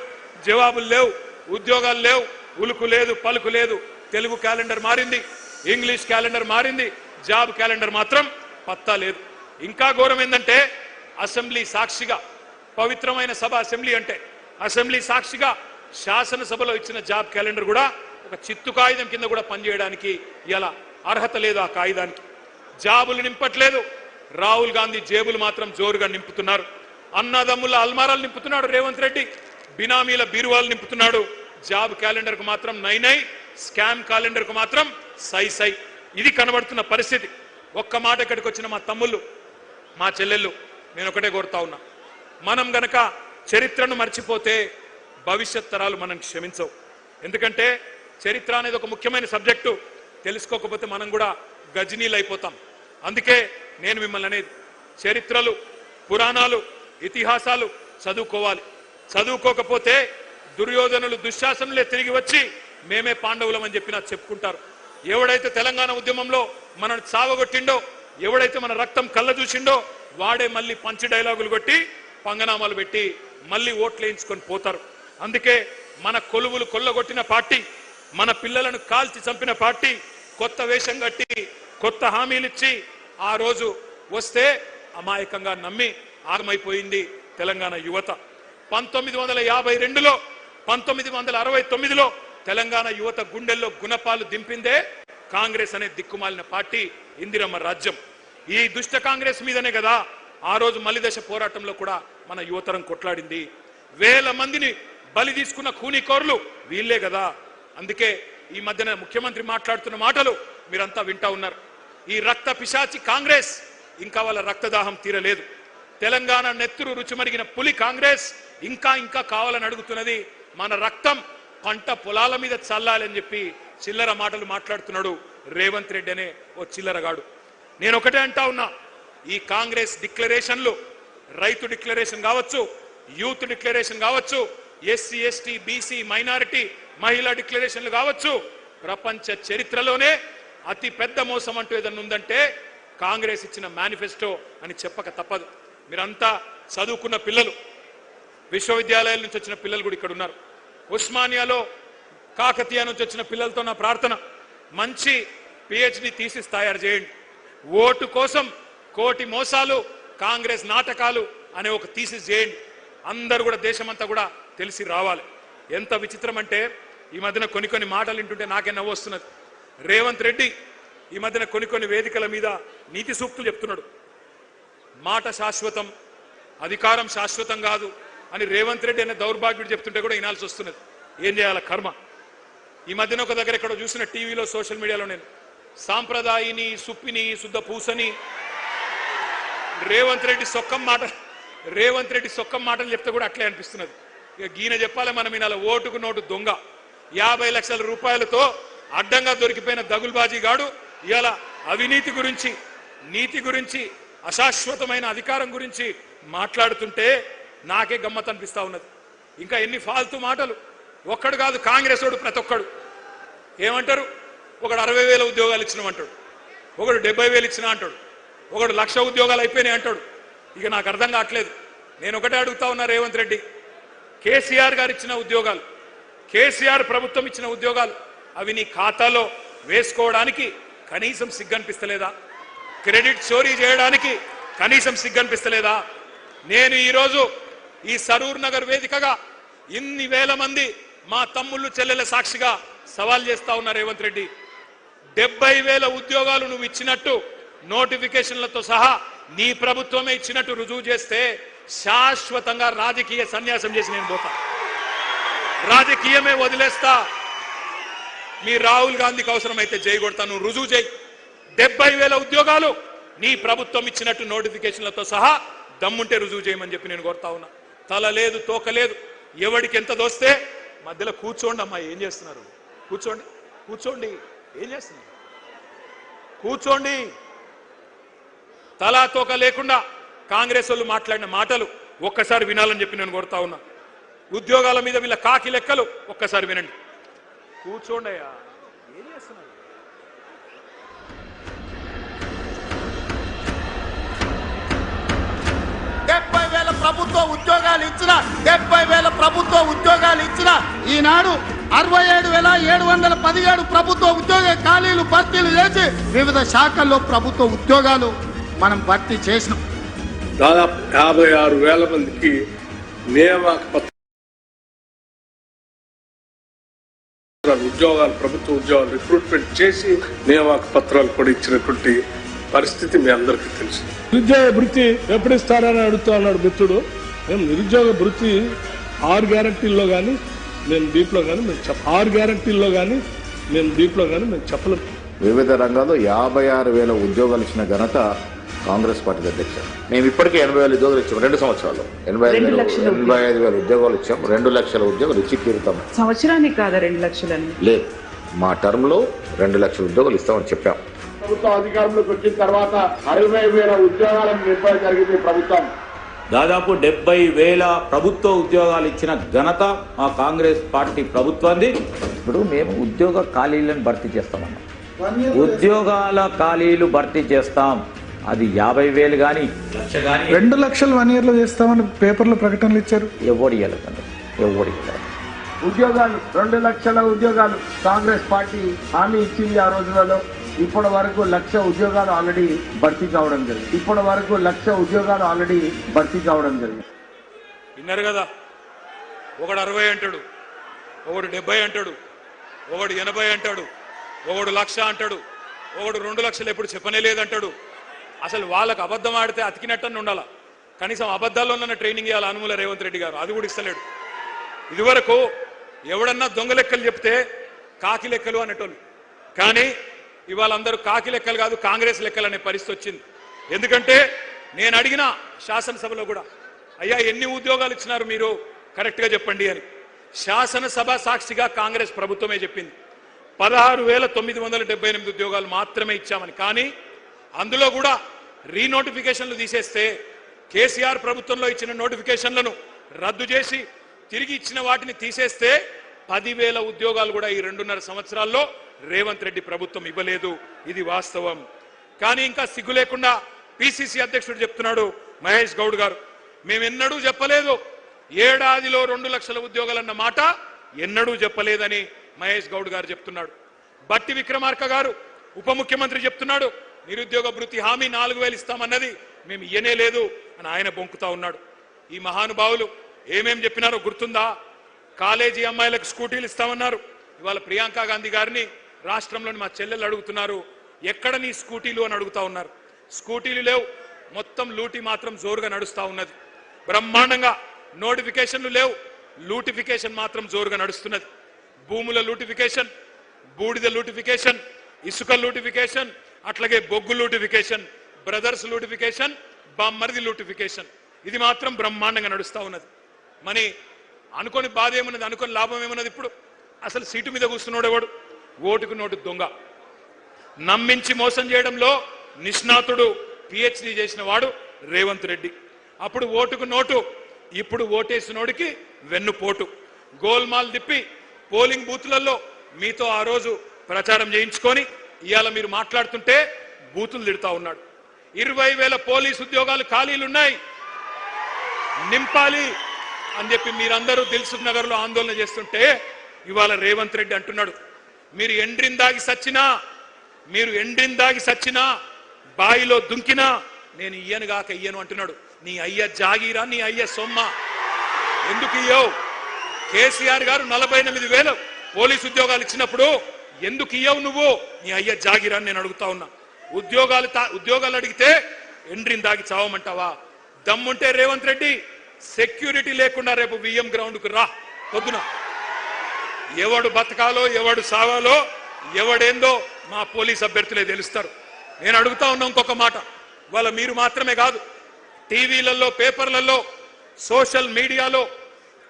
జవాబులు లేవు, ఉద్యోగాలు లేవు, ఉలుకు లేదు, పలుకు లేదు। తెలుగు క్యాలెండర్ మారింది, ఇంగ్లీష్ క్యాలెండర్ మారింది, జాబ్ క్యాలెండర్ మాత్రం పత్తా లేదు। ఇంకా ఘోరం ఏంటంటే, అసెంబ్లీ సాక్షిగా, పవిత్రమైన సభ అసెంబ్లీ అంటే, అసెంబ్లీ సాక్షిగా శాసనసభలో ఇచ్చిన జాబ్ క్యాలెండర్ కూడా ఒక చిత్తు కాగితం కింద కూడా పనిచేయడానికి ఇలా అర్హత లేదు ఆ కాగితానికి। జాబులు నింపట్లేదు, రాహుల్ గాంధీ జేబులు మాత్రం జోరుగా నింపుతున్నారు। అన్నదమ్ముల అల్మారాలు నింపుతున్నాడు రేవంత్ రెడ్డి, బినామీల బీరువాలు నింపుతున్నాడు। జాబ్ క్యాలెండర్ కు మాత్రం నై నై, స్కామ్ క్యాలెండర్ కు మాత్రం సై సై। ఇది కనబడుతున్న పరిస్థితి। ఒక్క మాట ఇక్కడికి వచ్చిన మా తమ్ముళ్ళు, మా చెల్లెళ్ళు, నేను ఒకటే కోరుతా ఉన్నా, మనం గనక చరిత్రను మర్చిపోతే భవిష్యత్ తరాలు మనం క్షమించవు। ఎందుకంటే చరిత్ర అనేది ఒక ముఖ్యమైన సబ్జెక్టు, తెలుసుకోకపోతే మనం కూడా గజనీలు అయిపోతాం। అందుకే నేను మిమ్మల్ని అనేది, చరిత్రలు, పురాణాలు, ఇతిహాసాలు చదువుకోవాలి। చదువుకోకపోతే దుర్యోధనులు, దుశ్శాసనులే తిరిగి వచ్చి మేమే పాండవులం అని చెప్పి నాకు చెప్పుకుంటారు। ఎవడైతే తెలంగాణ ఉద్యమంలో మనల్ని చావగొట్టిండో, ఎవడైతే మన రక్తం కళ్ళ చూసిండో, వాడే మళ్ళీ పంచి డైలాగులు కొట్టి, పంగనామాలు పెట్టి మళ్ళీ ఓట్లు వేయించుకొని పోతారు। అందుకే మన కొలువులు కొల్లగొట్టిన పార్టీ, మన పిల్లలను కాల్చి చంపిన పార్టీ కొత్త వేషం కట్టి, కొత్త హామీలిచ్చి ఆ రోజు వస్తే అమాయకంగా నమ్మి ఆగమైపోయింది తెలంగాణ యువత। 1952లో, 1969లో తెలంగాణ యువత గుండెల్లో గుణపాలు దింపిందే కాంగ్రెస్ అనే దిక్కుమాలిన పార్టీ, ఇందిరమ్మ రాజ్యం। ఈ దుష్ట కాంగ్రెస్ మీదనే కదా ఆ రోజు మలిదశ పోరాటంలో కూడా మన యువతరం కొట్లాడింది। వేల మందిని బలి తీసుకున్న కూనీకోర్లు వీళ్ళే కదా। అందుకే ఈ మధ్యన ముఖ్యమంత్రి మాట్లాడుతున్న మాటలు మీరంతా వింటా ఉన్నారు। ఈ రక్త పిశాచి కాంగ్రెస్ ఇంకా వాళ్ళ రక్తదాహం తీరలేదు. తెలంగాణ నెత్తురు రుచిమరిగిన పులి కాంగ్రెస్ ఇంకా ఇంకా కావాలని అడుగుతున్నది. మన రక్తం పంట పొలాల మీద చల్లాలని చెప్పి చిల్లర మాటలు మాట్లాడుతున్నాడు రేవంత్ రెడ్డి అనే ఓ చిల్లరగాడు. నేను ఒకటే అంటా ఉన్నా, ఈ కాంగ్రెస్ డిక్లరేషన్లు, రైతు డిక్లరేషన్ కావచ్చు, యూత్ డిక్లరేషన్ కావచ్చు, ఎస్సీ ఎస్టీ బీసీ మైనారిటీ మహిళా డిక్లరేషన్లు కావచ్చు, ప్రపంచ చరిత్రలోనే అతి పెద్ద మోసం అంటూ ఏదన్నా ఉందంటే కాంగ్రెస్ ఇచ్చిన మేనిఫెస్టో అని చెప్పక తప్పదు. మీరంతా చదువుకున్న పిల్లలు, విశ్వవిద్యాలయాల నుంచి వచ్చిన పిల్లలు కూడా ఇక్కడ ఉన్నారు. ఉస్మానియాలో కాకతీయ నుంచి వచ్చిన పిల్లలతో నా ప్రార్థన, మంచి పిహెచ్డి థీసిస్ తయారు చేయండి. ఓటు కోసం కోటి మోసాలు, కాంగ్రెస్ నాటకాలు అనే ఒక థీసిస్ చేయండి. అందరూ కూడా దేశమంతా కూడా తెలిసి రావాలి. ఎంత విచిత్రం అంటే ఈ మధ్యన కొన్ని మాటలు వింటుంటే నాకే నవ్వు వస్తున్నది. రేవంత్ రెడ్డి ఈ మధ్యన కొన్ని వేదికల మీద నీతి సూక్తులు చెప్తున్నాడు. మాట శాశ్వతం, అధికారం శాశ్వతం కాదు అని రేవంత్ రెడ్డి అనే దౌర్భాగ్యుడు చెప్తుంటే కూడా వినాల్సి వస్తున్నది. ఏం చేయాల కర్మ. ఈ మధ్యన ఒక దగ్గర ఎక్కడో చూసిన టీవీలో సోషల్ మీడియాలో నేను సాంప్రదాయిని సుప్పిని శుద్ధ పూసని రేవంత్ రెడ్డి సొక్కం మాటలు చెప్తే కూడా అట్లే అనిపిస్తున్నది. ఇక గీన చెప్పాలి మనం వినాల. ఓటుకు నోటు దొంగ 50 లక్షల రూపాయలతో అడ్డంగా దొరికిపోయిన దగుల్బాజీ గాడు ఇలా అవినీతి గురించి, నీతి గురించి, అశాశ్వతమైన అధికారం గురించి మాట్లాడుతుంటే నాకే గమ్మత్ అనిపిస్తా ఉన్నది. ఇంకా ఎన్ని ఫాల్తూ మాటలు. ఒక్కడు కాదు, కాంగ్రెస్ వాడు ప్రతి ఒక్కడు ఏమంటారు, ఒకడు 60,000 ఉద్యోగాలు ఇచ్చినామంటాడు, ఒకడు 70,000 ఇచ్చినా అంటాడు, ఒకడు 1,00,000 ఉద్యోగాలు అయిపోయినాయి అంటాడు. ఇక నాకు అర్థం కావట్లేదు. నేను ఒకటే అడుగుతా ఉన్నా రేవంత్ రెడ్డి, కేసీఆర్ గారు ఇచ్చిన ఉద్యోగాలు, కేసీఆర్ ప్రభుత్వం ఇచ్చిన ఉద్యోగాలు అవి నీ ఖాతాలో వేసుకోవడానికి కనీసం సిగ్గనిపిస్తలేదా? క్రెడిట్ చోరీ చేయడానికి కనీసం సిగ్గనిపిస్తలేదా? నేను ఈరోజు ఈ సరూర్ నగర్ వేదికగా ఇన్ని వేల మంది మా తమ్ముళ్ళు చెల్లెల సాక్షిగా సవాల్ చేస్తా ఉన్నా రేవంత్ రెడ్డి, 70,000 ఉద్యోగాలు నువ్వు ఇచ్చినట్టు నోటిఫికేషన్లతో సహా నీ ప్రభుత్వమే ఇచ్చినట్టు రుజువు చేస్తే శాశ్వతంగా రాజకీయ సన్యాసం చేసి నేను పోతా, రాజకీయమే వదిలేస్తా. మీ రాహుల్ గాంధీకి అవసరమైతే జై కొడతా, నువ్వు రుజువు చేయి. 70,000 ఉద్యోగాలు నీ ప్రభుత్వం ఇచ్చినట్టు నోటిఫికేషన్లతో సహా దమ్ముంటే రుజువు చేయమని చెప్పి నేను కోరుతా ఉన్నా. తల లేదు, తోక లేదు, ఎవడికి ఎంత దోస్తే మధ్యలో కూర్చోండి. అమ్మా ఏం చేస్తున్నారు? కూర్చోండి. ఏం చేస్తున్నారు? కూర్చోండి. తలా తోక లేకుండా కాంగ్రెస్ వాళ్ళు మాట్లాడిన మాటలు ఒక్కసారి వినాలని చెప్పి నేను కోరుతా ఉన్నా. ఉద్యోగాల మీద వీళ్ళ కాకి లెక్కలు ఒక్కసారి వినండి. కూర్చోండి అయ్యా, ఏం చేస్తున్నారు? ప్రభుత్వ ఉద్యోగాలు ఇచ్చిన ఈనాడు 67,717 ప్రభుత్వ ఉద్యోగ ఖాళీలు భర్తీలు చేసి వివిధ శాఖల్లో ప్రభుత్వ ఉద్యోగాలు మనం భర్తీ చేసినాం. దాదాపు 56,000 మందికి నియామక ఉద్యోగాలు, ప్రభుత్వ ఉద్యోగాలు రిక్రూట్మెంట్ చేసి నియామక పత్రాలు కూడా ఇచ్చినటువంటి పరిస్థితి మీ అందరికీ తెలుసు. నిరుద్యోగ భృతి ఎప్పుడు ఇస్తారని అడుగుతా ఉన్నాడు మిత్రుడు. మేము నిరుద్యోగ భృతి 6 గ్యారంటీల్లో కానీ మేము దీంట్లో కానీ మేము 6 గ్యారంటీల్లో కానీ మేము దీంట్లో కానీ మేము చెప్పలేము. వివిధ రంగాల్లో 56,000 ఉద్యోగాలు ఇచ్చిన ఘనత కాంగ్రెస్ పార్టీ అధ్యక్ష. మేము ఇప్పటికే 80,000 ఉద్యోగాలు ఇచ్చాము 2 సంవత్సరాల్లో. 85,000 ఉద్యోగాలు ఇచ్చాము. 2 లక్షల ఉద్యోగాలు ఇచ్చి తీరుతాం. సంవత్సరానికి కాదా 2 లక్షలని? లేదు, మా టర్మ్ లో 2 లక్షల ఉద్యోగాలు ఇస్తామని చెప్పాం. ప్రభుత్వం అధికారంలోకి వచ్చిన తర్వాత 60,000 ఉద్యోగాలను నిర్వహణ జరిగింది ప్రభుత్వం. దాదాపు 70,000 ప్రభుత్వ ఉద్యోగాలు ఇచ్చిన ఘనత మా కాంగ్రెస్ పార్టీ ప్రభుత్వాన్ని. ఇప్పుడు మేము ఉద్యోగ ఖాళీలను భర్తీ చేస్తామన్నాం. ఉద్యోగాల ఖాళీలు భర్తీ చేస్తాం. అది 50,000 కానీ 1,00,000 కానీ 2 లక్షలు 1 year లో చేస్తామని పేపర్లో ప్రకటనలు ఇచ్చారు. ఎవడి ఉద్యోగాలు 2 లక్షల ఉద్యోగాలు కాంగ్రెస్ పార్టీ హామీ ఇచ్చింది ఆ రోజులలో. ఇప్పటి వరకు 1,00,000 ఉద్యోగాలు ఆల్రెడీ భర్తీ కావడం జరిగింది. విన్నారు కదా, ఒకడు 60 అంటాడు, ఒకడు 70 అంటాడు, ఒకడు 80 అంటాడు, ఒకడు 1,00,000 అంటాడు, ఒకడు 2 లక్షలు ఎప్పుడు చెప్పనే లేదంటాడు. అసలు వాళ్ళకు అబద్ధం ఆడితే అతికినట్టని ఉండాలా. కనీసం అబద్ధాల్లోనన్న ట్రైనింగ్ ఇవ్వాలి అనుమూల రేవంత్ రెడ్డి గారు, అది కూడా ఇస్తలేడు. ఇదివరకు ఎవడన్నా దొంగ లెక్కలు చెప్తే కాకి లెక్కలు అనేటోళ్ళు, కానీ ఇవాళ అందరూ కాకి లెక్కలు కాదు కాంగ్రెస్ లెక్కలు అనే పరిస్థితి వచ్చింది. ఎందుకంటే నేను అడిగిన శాసనసభలో కూడా, అయ్యా ఎన్ని ఉద్యోగాలు ఇచ్చినారు మీరు కరెక్ట్గా చెప్పండి అని. శాసనసభ సాక్షిగా కాంగ్రెస్ ప్రభుత్వమే చెప్పింది 16,978 ఉద్యోగాలు మాత్రమే ఇచ్చామని. కానీ అందులో కూడా రీనోటిఫికేషన్లు తీసేస్తే, కేసీఆర్ ప్రభుత్వంలో ఇచ్చిన నోటిఫికేషన్లను రద్దు చేసి తిరిగి ఇచ్చిన వాటిని తీసేస్తే 10,000 ఉద్యోగాలు కూడా ఈ 2.5 సంవత్సరాల్లో రేవంత్ రెడ్డి ప్రభుత్వం ఇవ్వలేదు. ఇది వాస్తవం. కానీ ఇంకా సిగ్గు లేకుండా పిసిసి అధ్యక్షుడు చెప్తున్నాడు మహేష్ గౌడ్ గారు, మేమెన్నడూ చెప్పలేదు ఏడాదిలో 2 లక్షల ఉద్యోగాలన్న మాట ఎన్నడూ చెప్పలేదని మహేష్ గౌడ్ గారు చెప్తున్నాడు. బట్టి విక్రమార్క గారు ఉప ముఖ్యమంత్రి చెప్తున్నాడు నిరుద్యోగ భృతి హామీ 4,000 ఇస్తామన్నది మేము ఇయ్యనే లేదు అని ఆయన బొంకుతా ఉన్నాడు. ఈ మహానుభావులు ఏమేం చెప్పినారో గుర్తుందా? కాలేజీ అమ్మాయిలకు స్కూటీలు ఇస్తామన్నారు. ఇవాళ ప్రియాంక గాంధీ గారిని రాష్ట్రంలోని మా చెల్లెలు అడుగుతున్నారు, ఎక్కడ నీ స్కూటీలు అని అడుగుతా ఉన్నారు. స్కూటీలు లేవు, మొత్తం లూటీ మాత్రం జోరుగా నడుస్తా ఉన్నది. బ్రహ్మాండంగా నోటిఫికేషన్లు లేవు, లూటిఫికేషన్ మాత్రం జోరుగా నడుస్తున్నది. భూముల లూటిఫికేషన్, బూడిద లూటిఫికేషన్, ఇసుక లూటిఫికేషన్, అట్లాగే బొగ్గు లూటిఫికేషన్, బ్రదర్స్ లూటిఫికేషన్, బామ్మర్ది లూటిఫికేషన్, ఇది మాత్రం బ్రహ్మాండంగా నడుస్తా ఉన్నది. మరి అనుకోని బాధ ఏమున్నది, అనుకోని లాభం ఏమున్నది? ఇప్పుడు అసలు సీటు మీద కూర్చున్నాడు ఎవడు? ఓటుకు నోటు దొంగ. నమ్మించి మోసం చేయడంలో నిష్ణాతుడు, పిహెచ్డి చేసిన వాడు రేవంత్ రెడ్డి. అప్పుడు ఓటుకు నోటు, ఇప్పుడు ఓటేసినోడికి వెన్నుపోటు. గోల్మాల్ తిప్పి పోలింగ్ బూత్లలో మీతో ఆ రోజు ప్రచారం చేయించుకొని ఇవాళ మీరు మాట్లాడుతుంటే బూతులు తిడతా ఉన్నాడు. 20,000 పోలీసు ఉద్యోగాలు ఖాళీలున్నాయి, నింపాలి అని చెప్పి మీరందరూ దిల్సుఖ్ నగర్ లో ఆందోళన చేస్తుంటే ఇవాళ రేవంత్ రెడ్డి అంటున్నాడు, మీరు ఎండ్రిందాగి సచ్చినా బాయిలో దుంకినా నేను ఇయ్యను గాక ఇయ్యను అంటున్నాడు. నీ అయ్య జాగీరా, నీ అయ్య సొమ్మ, ఎందుకు ఇయ్యవు? కేసీఆర్ గారు 48,000 పోలీసు ఉద్యోగాలు ఇచ్చినప్పుడు ఎందుకు ఇయ్యవు నువ్వు? నీ అయ్య జాగీరా అని నేను అడుగుతా ఉన్నా. ఉద్యోగాలు అడిగితే ఎండ్రిందాగి చావమంటావా? దమ్ముంటే రేవంత్ రెడ్డి సెక్యూరిటీ లేకుండా రేపు విఎం గ్రౌండ్ కు రా పొద్దున. ఎవడు బతకాలో ఎవడు సావాలో ఎవడేందో మా పోలీస్ అభ్యర్థులే తెలుస్తారు. నేను అడుగుతా ఉన్నా ఇంకొక మాట, వాళ్ళ మీరు మాత్రమే కాదు, టీవీలలో, పేపర్లలో, సోషల్ మీడియాలో,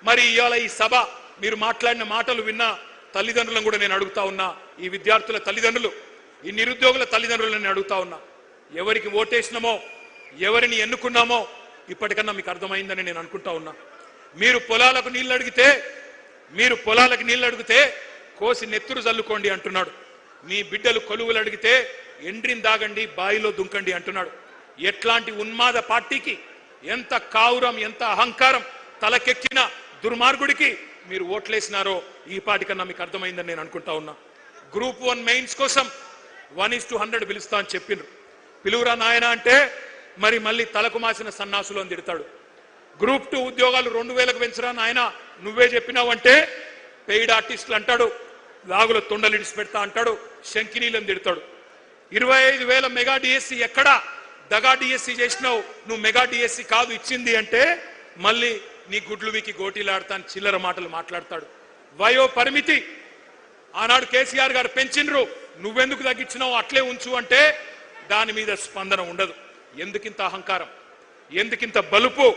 మరి ఇవాళ ఈ సభ మీరు మాట్లాడిన మాటలు విన్న తల్లిదండ్రులను కూడా నేను అడుగుతా ఉన్నా, ఈ విద్యార్థుల తల్లిదండ్రులు, ఈ నిరుద్యోగుల తల్లిదండ్రులను నేను అడుగుతా ఉన్నా, ఎవరికి ఓటేసినామో, ఎవరిని ఎన్నుకున్నామో ఇప్పటికన్నా మీకు అర్థమైందని నేను అనుకుంటా ఉన్నా. మీరు పొలాలకు నీళ్లు అడిగితే కోసి నెత్తురు జల్లుకోండి అంటున్నాడు. మీ బిడ్డలు కొలువులు అడిగితే ఎండ్రిని దాగండి, బాయిలో దుంకండి అంటున్నాడు. ఎట్లాంటి ఉన్మాద పార్టీకి, ఎంత కావురం, ఎంత అహంకారం తలకెక్కిన దుర్మార్గుడికి మీరు ఓట్లేసినారో ఈ పాటికన్నా మీకు అర్థమైందని నేను అనుకుంటా ఉన్నా. గ్రూప్ 1 మెయిన్స్ కోసం 1:100 పిలుస్తా అని చెప్పిండ్రు. పిలువురా నాయన అంటే మరి మళ్ళీ తలకు మాసిన సన్నాసులు అని తిడతాడు. గ్రూప్ 2 ఉద్యోగాలు 2,000కు పెంచరా నాయన, నువ్వే చెప్పినావు అంటే పెయిడ్ ఆర్టిస్టులు అంటాడు, లాగుల తొండలు ఇడిచి పెడతా అంటాడు, శంకినీలను తిడతాడు. 25,000 మెగా డిఎస్సి ఎక్కడా దగా డిఎస్సి చేసినావు, నువ్వు మెగా డిఎస్సి కాదు ఇచ్చింది అంటే మళ్ళీ నీ గుడ్లు వీకి గోటీలాడతాను చిల్లర మాటలు మాట్లాడతాడు. వయో పరిమితి ఆనాడు కేసీఆర్ గారు పెంచినరు, నువ్వెందుకు తగ్గించినావు, అట్లే ఉంచు అంటే దాని మీద స్పందన ఉండదు. ఎందుకింత అహంకారం, ఎందుకింత బలుపు?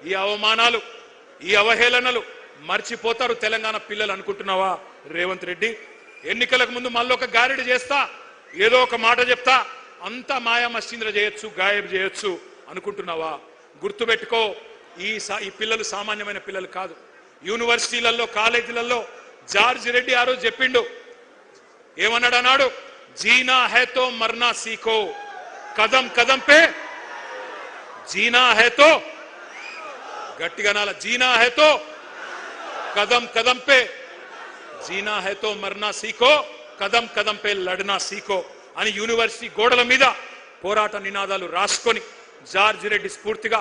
ఈ అవమానాలు, ఈ అవహేళనలు మర్చిపోతారు తెలంగాణ పిల్లలు అనుకుంటున్నావా రేవంత్ రెడ్డి? ఎన్నికలకు ముందు మళ్ళీ ఒక గారెడి చేస్తా, ఏదో ఒక మాట చెప్తా, అంతా మాయా మస్తీంద్ర చేయొచ్చు, గాయబ్ చేయొచ్చు అనుకుంటున్నావా? గుర్తుపెట్టుకో, ఈ పిల్లలు సామాన్యమైన పిల్లలు కాదు. యూనివర్సిటీలలో, కాలేజీలలో జార్జ్ రెడ్డి ఆ రోజు చెప్పిండు, ఏమన్నాడు అన్నాడు, జీనా హైతో మర్నా సీఖో, కదం కదం పే జీనా హైతో, గట్టిగా నాల, జీనా హైతో కదం కదం పే, జీనా హైతో మర్నా సీఖో, కదం కదం పే లడ్నా సీఖో అని యూనివర్సిటీ గోడల మీద పోరాట నినాదాలు రాసుకొని జార్జ్ రెడ్డి స్ఫూర్తిగా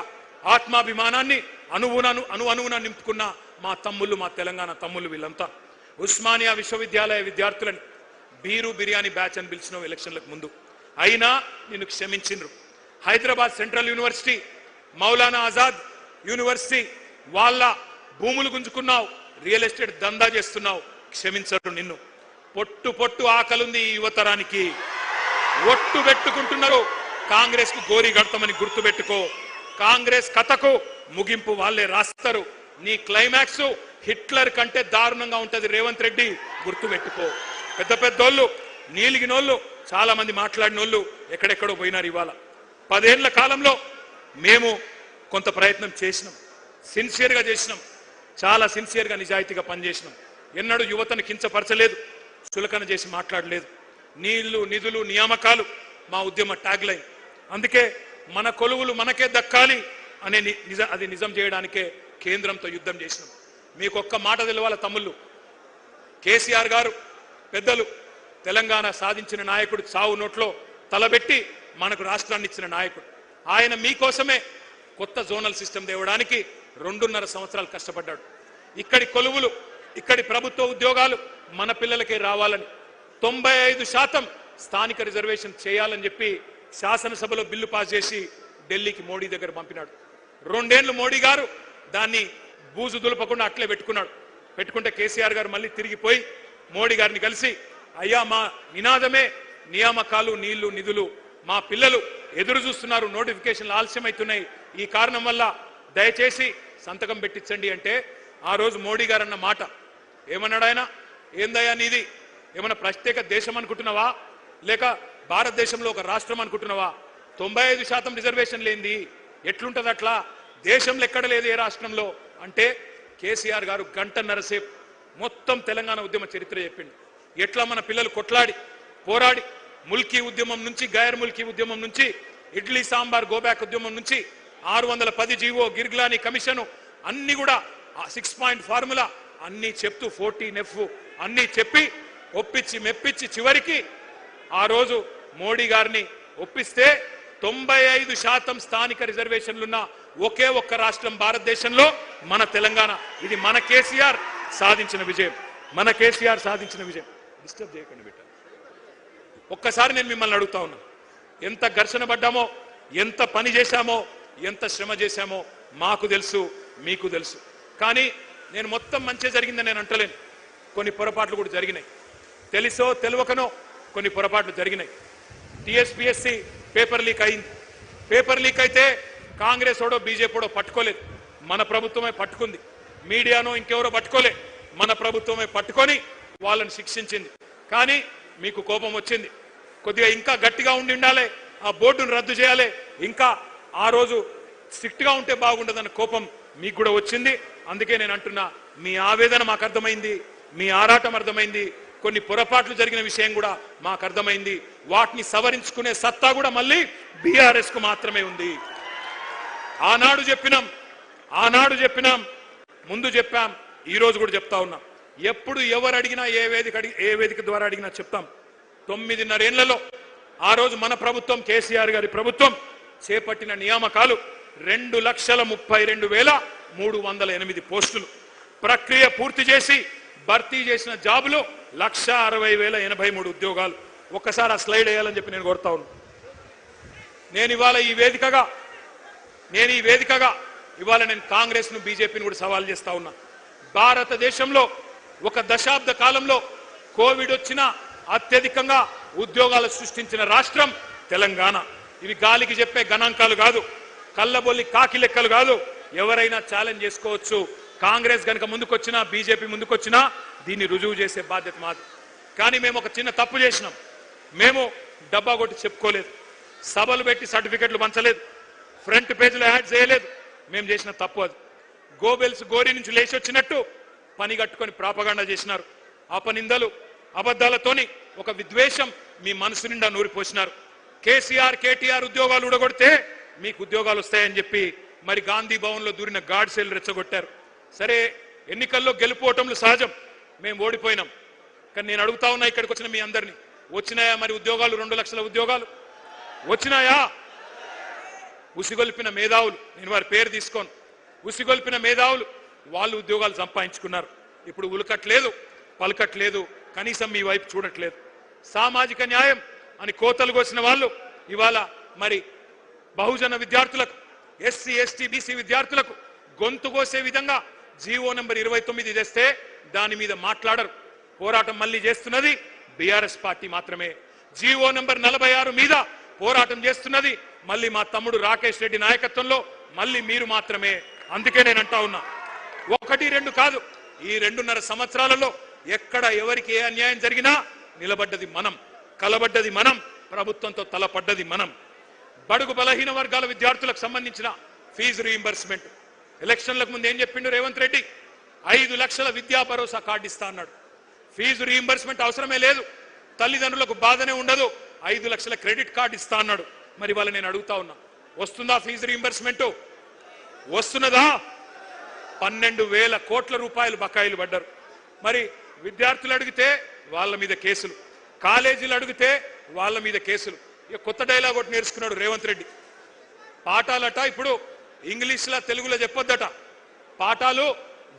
ఆత్మాభిమానాన్ని అణువున నింపుకున్న మా తమ్ముళ్ళు, మా తెలంగాణ తమ్ముళ్ళు వీళ్ళంతా. ఉస్మానియా విశ్వవిద్యాలయ విద్యార్థులని బీరు బిర్యానీ బ్యాచ్ అని పిలిచిన ఎలక్షన్లకు ముందు, అయినా నిన్ను క్షమించిండ్రు. Hyderabad central university, Maulana Azad university వాళ్ళ భూములు గుంజుకున్నావు, రియల్ ఎస్టేట్ దందా చేస్తున్నావు, క్షమించరు నిన్ను. పొట్టు పొట్టు ఆకలుంది ఈ యువతరానికి, ఒట్టు పెట్టుకుంటున్నారు కాంగ్రెస్ కు గోరి గడతామని గుర్తుపెట్టుకో. కాంగ్రెస్ కథకు ముగింపు వాళ్ళే రాస్తారు. నీ క్లైమాక్స్ హిట్లర్ కంటే దారుణంగా ఉంటది రేవంత్ రెడ్డి, గుర్తుపెట్టుకో. పెద్ద పెద్దోళ్ళు నీలిగినోళ్ళు చాలా మంది మాట్లాడినోళ్ళు ఎక్కడెక్కడో పోయినారు. ఇవాళ 10 ఏళ్ల కాలంలో మేము కొంత ప్రయత్నం చేసినాం, సిన్సియర్గా చేసినాం, చాలా సిన్సియర్గా నిజాయితీగా పనిచేసినాం. ఎన్నడూ యువతను కించపరచలేదు, చులకన చేసి మాట్లాడలేదు. నీళ్లు నిధులు నియామకాలు మా ఉద్యమ ట్యాగ్ లైన్. అందుకే మన కొలువులు మనకే దక్కాలి అనే అది నిజం చేయడానికే కేంద్రంతో యుద్ధం చేసినాం. మీకు ఒక్క మాట తెలవాల తమ్ముళ్ళు, కేసీఆర్ గారు పెద్దలు తెలంగాణ సాధించిన నాయకుడు, చావు నోట్లో తలబెట్టి మనకు రాష్ట్రాన్ని ఇచ్చిన నాయకుడు. ఆయన మీకోసమే కొత్త జోనల్ సిస్టమ్ తేవడానికి 2.5 సంవత్సరాలు కష్టపడ్డాడు. ఇక్కడి కొలువులు, ఇక్కడి ప్రభుత్వ ఉద్యోగాలు మన పిల్లలకే రావాలని 95% స్థానిక రిజర్వేషన్ చేయాలని చెప్పి శాసనసభలో బిల్లు పాస్ చేసి ఢిల్లీకి మోడీ దగ్గర పంపినాడు. 2 ఏళ్లు మోడీ గారు దాన్ని బూజు దులపకుండా అట్లే పెట్టుకుంటే కేసీఆర్ గారు మళ్ళీ తిరిగిపోయి మోడీ గారిని కలిసి, అయ్యా మా నినాదమే నియామకాలు, నీళ్లు నిధులు, మా పిల్లలు ఎదురు చూస్తున్నారు, నోటిఫికేషన్లు ఆలస్యమవుతున్నాయి, ఈ కారణం వల్ల దయచేసి సంతకం పెట్టించండి అంటే ఆ రోజు మోడీ గారు అన్న మాట ఏమన్నాడు ఆయన? ఏందయ్యా నీది ఏమన్నా ప్రత్యేక దేశం అనుకుంటున్నావా, లేక భారతదేశంలో ఒక రాష్ట్రం అనుకుంటున్నావా? 95% రిజర్వేషన్ లేనిది ఎట్లుంటది అట్లా? దేశంలో ఎక్కడ లేదు ఏ రాష్ట్రంలో అంటే కేసీఆర్ గారు 1.5 సేపు మొత్తం తెలంగాణ ఉద్యమ చరిత్ర చెప్పిండు. ఎట్లా మన పిల్లలు కొట్లాడి పోరాడి ముల్కీ ఉద్యమం నుంచి, గైర్ ముల్కీ ఉద్యమం నుంచి, ఇడ్లీ సాంబార్ గోబ్యాక్ ఉద్యమం నుంచి 610 జీవో, గిర్గ్లానీ కమిషన్ అన్ని కూడా 6 పాయింట్ ఫార్ములా అన్ని చెప్తూ 14F అన్ని చెప్పి ఒప్పించి మెప్పించి చివరికి ఆ రోజు మోడీ గారిని ఒప్పిస్తే 95% స్థానిక రిజర్వేషన్లున్న ఒకే ఒక్క రాష్ట్రం భారతదేశంలో మన తెలంగాణ. ఇది మన కేసీఆర్ సాధించిన విజయం, మన కేసీఆర్ సాధించిన విజయం. డిస్టర్బ్ చేయకండి బిడ్డ. ఒక్కసారి నేను మిమ్మల్ని అడుగుతా ఉన్నా, ఎంత ఘర్షణ పడ్డామో, ఎంత పని చేశామో, ఎంత శ్రమ చేశామో మాకు తెలుసు, మీకు తెలుసు. కానీ నేను మొత్తం మంచి జరిగిందని నేను అంటలేను. కొన్ని పొరపాట్లు కూడా జరిగినాయి, తెలుసో తెలియకనో కొన్ని పొరపాట్లు జరిగినాయి. టీఎస్పీఎస్సీ పేపర్ లీక్ అయింది. పేపర్ లీక్ అయితే కాంగ్రెస్ ఓడో బీజేపీడో పట్టుకోలేదు, మన ప్రభుత్వమే పట్టుకుంది. మీడియానో ఇంకెవరో పట్టుకోలే, మన ప్రభుత్వమే పట్టుకొని వాళ్ళని శిక్షించింది. కానీ మీకు కోపం వచ్చింది, కొద్దిగా ఇంకా గట్టిగా ఉండాలి, ఆ బోర్డును రద్దు చేయాలి, ఇంకా ఆ రోజు స్ట్రిక్ట్ గా ఉంటే బాగుండదన్న కోపం మీకు కూడా వచ్చింది. అందుకే నేను అంటున్నా, మీ ఆవేదన మాకు అర్థమైంది, మీ ఆరాటం అర్థమైంది, కొన్ని పొరపాట్లు జరిగిన విషయం కూడా మాకు అర్థమైంది. వాటిని సవరించుకునే సత్తా కూడా మళ్ళీ బీఆర్ఎస్ కు మాత్రమే ఉంది. ఆనాడు చెప్పినాం, ముందు చెప్పాం, ఈ రోజు కూడా చెప్తా ఉన్నాం. ఎప్పుడు ఎవరు అడిగినా ఏ వేదిక ద్వారా అడిగినా చెప్తాం. 9.5 ఏళ్లలో ఆ రోజు మన ప్రభుత్వం, కేసీఆర్ గారి ప్రభుత్వం చేపట్టిన నియామకాలు 2,32,308 పోస్టులు. ప్రక్రియ పూర్తి చేసి భర్తీ చేసిన జాబులు 1,60,083 ఉద్యోగాలు. ఒక్కసారి ఆ స్లైడ్ వేయాలని చెప్పి నేను కోరుతా ఉన్నాను. నేను ఇవాళ ఈ వేదికగా ఇవాళ నేను కాంగ్రెస్ ను, బీజేపీని కూడా సవాల్ చేస్తా ఉన్నా. భారతదేశంలో ఒక దశాబ్ద కాలంలో కోవిడ్ వచ్చిన అత్యధికంగా ఉద్యోగాలు సృష్టించిన రాష్ట్రం తెలంగాణ. ఇవి గాలికి చెప్పే గణాంకాలు కాదు, కళ్ళబొల్లి కాకి లెక్కలు కాదు. ఎవరైనా ఛాలెంజ్ చేసుకోవచ్చు. కాంగ్రెస్ గనక ముందుకొచ్చినా, బీజేపీ ముందుకొచ్చినా దీన్ని రుజువు చేసే బాధ్యత మాది. కానీ మేము ఒక చిన్న తప్పు చేసినాం. మేము డబ్బా కొట్టి చెప్పుకోలేదు, సభలు పెట్టి సర్టిఫికెట్లు పంచలేదు, ఫ్రంట్ పేజీలో యాడ్ చేయలేదు. మేము చేసిన తప్పు అది. గోబెల్స్ గోరి నుంచి లేచి వచ్చినట్టు పని కట్టుకొని ప్రాపగాండా చేసినారు. అపనిందలు, అబద్ధాలతోని ఒక విద్వేషం మీ మనసు నిండా నూరిపోసినారు. కేసీఆర్, కేటీఆర్ ఉద్యోగాలు ఊడగొడితే మీకు ఉద్యోగాలు వస్తాయని చెప్పి మరి గాంధీ భవన్ లో దూరిన గాడ్సేలు రెచ్చగొట్టారు. సరే, ఎన్నికల్లో గెలుపోవటంలో సహజం, మేము ఓడిపోయినాం. కానీ నేను అడుగుతా ఉన్నా ఇక్కడికి వచ్చిన మీ అందరినీ, వచ్చినాయా మరి ఉద్యోగాలు? 2 లక్షల ఉద్యోగాలు వచ్చినాయా? ఉసిగొల్పిన మేధావులు, నేను వారి పేరు తీసుకోను, ఉసిగొల్పిన మేధావులు వాళ్ళు ఉద్యోగాలు సంపాదించుకున్నారు. ఇప్పుడు ఉలకట్లేదు, పలకట్లేదు, కనీసం మీ వైపు చూడట్లేదు. సామాజిక న్యాయం అని కోతలు కోసిన వాళ్ళు ఇవాళ మరి బహుజన విద్యార్థులకు, ఎస్సీ ఎస్టీ బీసీ విద్యార్థులకు గొంతు కోసే విధంగా జీవో నంబర్ 29 తెస్తే దాని మీద మాట్లాడరు. పోరాటం మళ్ళీ చేస్తున్నది బీఆర్ఎస్ పార్టీ మాత్రమే. జీవో నంబర్ 46 మీద పోరాటం చేస్తున్నది మళ్ళీ మా తమ్ముడు రాకేష్ రెడ్డి నాయకత్వంలో మళ్ళీ మీరు మాత్రమే. అందుకే నేను అంటా ఉన్నా, 1-2 కాదు, ఈ 2.5 సంవత్సరాలలో ఎక్కడ ఎవరికి ఏ అన్యాయం జరిగినా నిలబడ్డది మనం, కలబడ్డది మనం, ప్రభుత్వంతో తలపడ్డది మనం. బడుగు బలహీన వర్గాల విద్యార్థులకు సంబంధించిన ఫీజు రీయింబర్స్మెంట్ ఎలక్షన్లకు ముందు ఏం చెప్పిండు రేవంత్ రెడ్డి? 5 లక్షల విద్యా భరోసా కార్డు ఇస్తా అన్నాడు. ఫీజు రీయింబర్స్మెంట్ అవసరమే లేదు, తల్లిదండ్రులకు బాధనే ఉండదు, 5 లక్షల క్రెడిట్ కార్డు ఇస్తా అన్నాడు. మరి వాళ్ళ నేను అడుగుతా ఉన్నా, వస్తుందా ఫీజు రీయింబర్స్మెంట్? వస్తున్నదా? 12,000 కోట్ల రూపాయలు బకాయిలు పడ్డారు. మరి విద్యార్థులు అడిగితే వాళ్ళ మీద కేసులు, కాలేజీలు అడిగితే వాళ్ళ మీద కేసులు. ఇక కొత్త డైలాగ్ ఒకటి నేర్చుకున్నాడు రేవంత్ రెడ్డి. పాఠాలట ఇప్పుడు ఇంగ్లీష్లో తెలుగులో చెప్పొద్దట, పాఠాలు